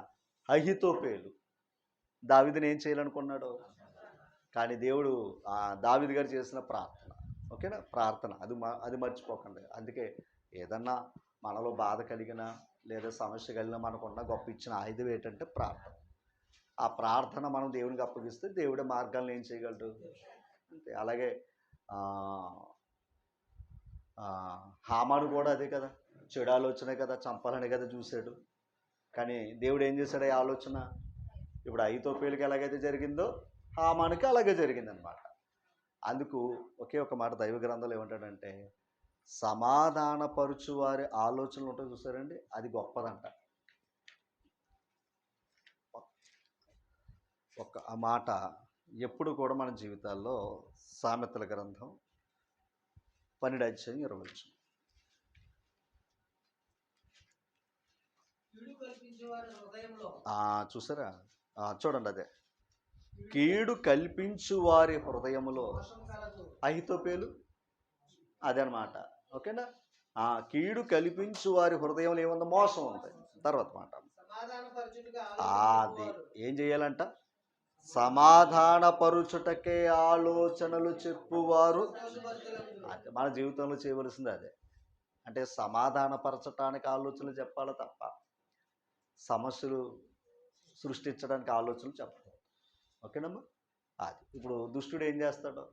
అహితోపేలు దావీదుని ఏం చేయాలనుకున్నాడు, కానీ దేవుడు దావీదు గారు చేసిన ప్రార్థన, ఓకేనా, ప్రార్థన అది మర్చిపోకండి. అందుకే ఏదన్నా మనలో బాధ కలిగినా లేదా సమస్య కలిగినా మనకున్న గొప్ప ఇచ్చిన ఆయుధం ఏంటంటే ప్రార్థన. ఆ ప్రార్థన మనం దేవునికి అప్పగిస్తే దేవుడి మార్గాలను ఏం చేయగలడు అంతే. అలాగే హామాను కూడా అదే కదా, చెడు ఆలోచనే కదా, చంపాలని కదా చూశాడు. కానీ దేవుడు ఏం చేశాడు? ఈ ఆలోచన ఇప్పుడు అహితోపేలుకి ఎలాగైతే జరిగిందో హామానుకి అలాగే జరిగిందనమాట. అందుకు ఒకే ఒక మాట దైవ గ్రంథంలో ఏమంటాడంటే, సమాధానపరుచు వారి ఆలోచనలు ఉంటాయి చూసారండి, అది గొప్పదంట. ఆ మాట ఎప్పుడు కూడా మన జీవితాల్లో సామెతల గ్రంథం 12:20 చూసారా? చూడండి, అదే కీడు కల్పించు వారి హృదయములో అహితోపేలు, అదే అనమాట. ఓకేనా? కీడు కల్పించు వారి హృదయంలో ఏముంది? మోసం ఉంది. తర్వాత మాట అది ఏం చేయాలంట? సమాధానపరుచుటకే ఆలోచనలు చెప్పువారు. అంటే మన జీవితంలో చేయవలసింది అదే. అంటే సమాధానపరచటానికి ఆలోచనలు చెప్పాలి తప్ప సమస్యలు సృష్టించడానికి ఆలోచనలు చెప్పాలి. ఓకేనమ్మా. అది ఇప్పుడు దుష్టుడు ఏం చేస్తాడు?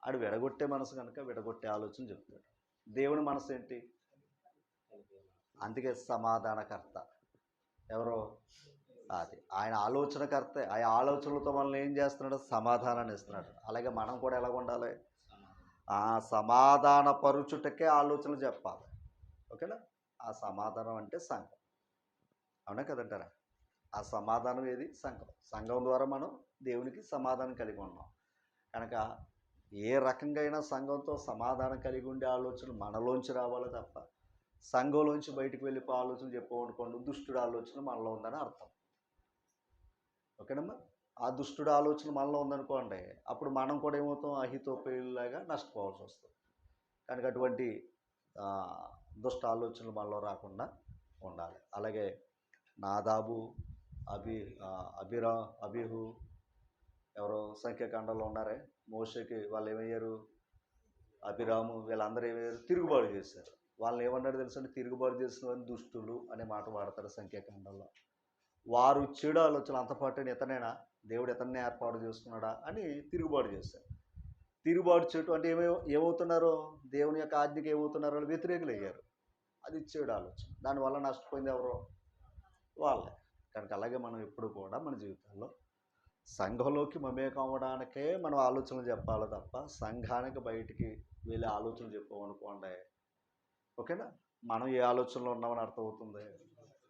ఆడు విడగొట్టే మనసు కనుక విడగొట్టే ఆలోచన చెప్తాడు. దేవుని మనసు ఏంటి? అందుకే సమాధానకర్త ఎవరో అది ఆయన ఆలోచనకర్తే. ఆ ఆలోచనలతో మనల్ని ఏం చేస్తున్నాడు? సమాధానాన్ని ఇస్తున్నాడు. అలాగే మనం కూడా ఎలా ఉండాలి? సమాధాన పరుచుటకే ఆలోచనలు చెప్పాలి. ఓకేనా? ఆ సమాధానం అంటే సంఘం, అవునా కదంటారా? ఆ సమాధానం ఏది? సంఘం ద్వారా మనం దేవునికి సమాధానం కలిగి ఉన్నాం కనుక ఏ రకంగా అయినా సంఘంతో సమాధానం కలిగి ఉండే ఆలోచనలు మనలోంచి రావాలి తప్ప సంఘంలోంచి బయటకు వెళ్ళిపో ఆలోచనలు చెప్పనుకోండి, దుష్టుడు ఆలోచన మనలో ఉందని అర్థం. ఓకేనమ్మా. ఆ దుష్టుడు ఆలోచన మనలో ఉందనుకోండి, అప్పుడు మనం కూడా ఏమవుతాం? అహితోపేలులాగా నష్టపోవాల్సి వస్తుంది. కనుక అటువంటి దుష్ట ఆలోచనలు మనలో రాకుండా ఉండాలి. అలాగే నాదాబు, అబీహు ఎవరో సంఖ్యాకాండంలో ఉన్నారే, మోషేకి వాళ్ళు ఏమయ్యారు? అభిరాము వీళ్ళందరూ ఏమయ్యారు? తిరుగుబాటు చేశారు. వాళ్ళని ఏమన్నాడు తెలుసండి? తిరుగుబాటు చేసిన వారిని దుష్టులు అనే మాట వాడతారు సంఖ్యాకాండంలో. వారు చెడు ఆలోచన అంతపాటు ఇతనేనా, దేవుడు ఇతన్ని ఏర్పాటు చేసుకున్నాడా అని తిరుగుబాటు చేశారు. తిరుగుబాటు చేయటం అంటే ఏమవుతున్నారో? దేవుని యొక్క ఆజ్ఞకి ఏమవుతున్నారో? వ్యతిరేకులు అయ్యారు. అది చెడు ఆలోచన. దానివల్ల నష్టపోయింది ఎవరో? వాళ్ళే. కనుక అలాగే మనం ఎప్పుడు కూడా మన జీవితాల్లో సంఘంలోకి మమేకం అవ్వడానికే మనం ఆలోచనలు చెప్పాలి తప్ప సంఘానికి బయటికి వెళ్ళి ఆలోచనలు చెప్పామనుకోండి, ఓకేనా, మనం ఏ ఆలోచనలో ఉన్నామని అర్థమవుతుంది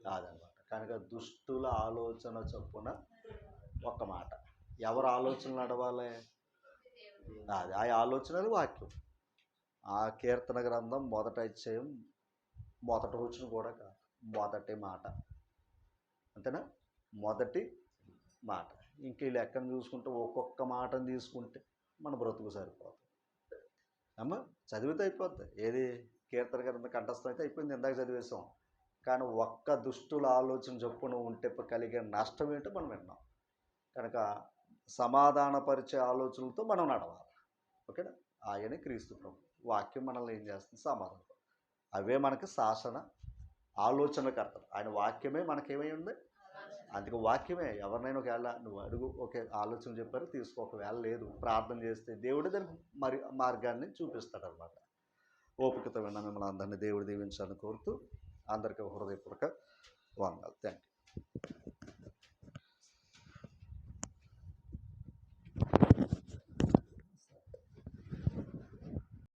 కాదనమాట. కనుక దుష్టుల ఆలోచన చొప్పున ఒక్క మాట. ఎవరు ఆలోచనలు నడవాలి? అది ఆ ఆలోచనలు వాక్యం. ఆ కీర్తన గ్రంథం 1వ అధ్యాయం 1వ వచనం కూడా కాదు, మొదటి మాట. అంతేనా? మొదటి మాట. ఇంక ఈ లెక్కను చూసుకుంటే ఒక్కొక్క మాటను తీసుకుంటే మన బ్రతుకు సరిపోతుంది. అమ్మ చదివితే అయిపోద్ది. ఏది కీర్తన గ్రంథం కంఠస్థం అయితే అయిపోయింది, ఇందాక చదివేసాం. కానీ ఒక్క దుష్టుల ఆలోచన చొప్పున ఉంటే కలిగే నష్టం ఏంటో మనం విన్నాం. కనుక సమాధానపరిచే ఆలోచనలతో మనం నడవాలి. ఓకేనా? ఆయనే క్రీస్తు ప్రభు. వాక్యం మనల్ని ఏం చేస్తుంది? సమాధానం. అవే మనకి శాసన ఆలోచనకర్తలు. ఆయన వాక్యమే మనకేమై ఉంది. అందుకే వాక్యమే ఎవరినైనా ఒకవేళ నువ్వు అడుగు, ఒకే ఆలోచన చెప్పారు తీసుకో, ఒకవేళ లేదు ప్రార్థన చేస్తే దేవుడు దానికి మార్గాన్ని చూపిస్తాడనమాట. ఓపికతో విన్న మిమ్మల్ని అందరినీ దేవుడు దీవించాలని కోరుతూ అందరికీ హృదయపూర్వక వందనాలు. Thank you.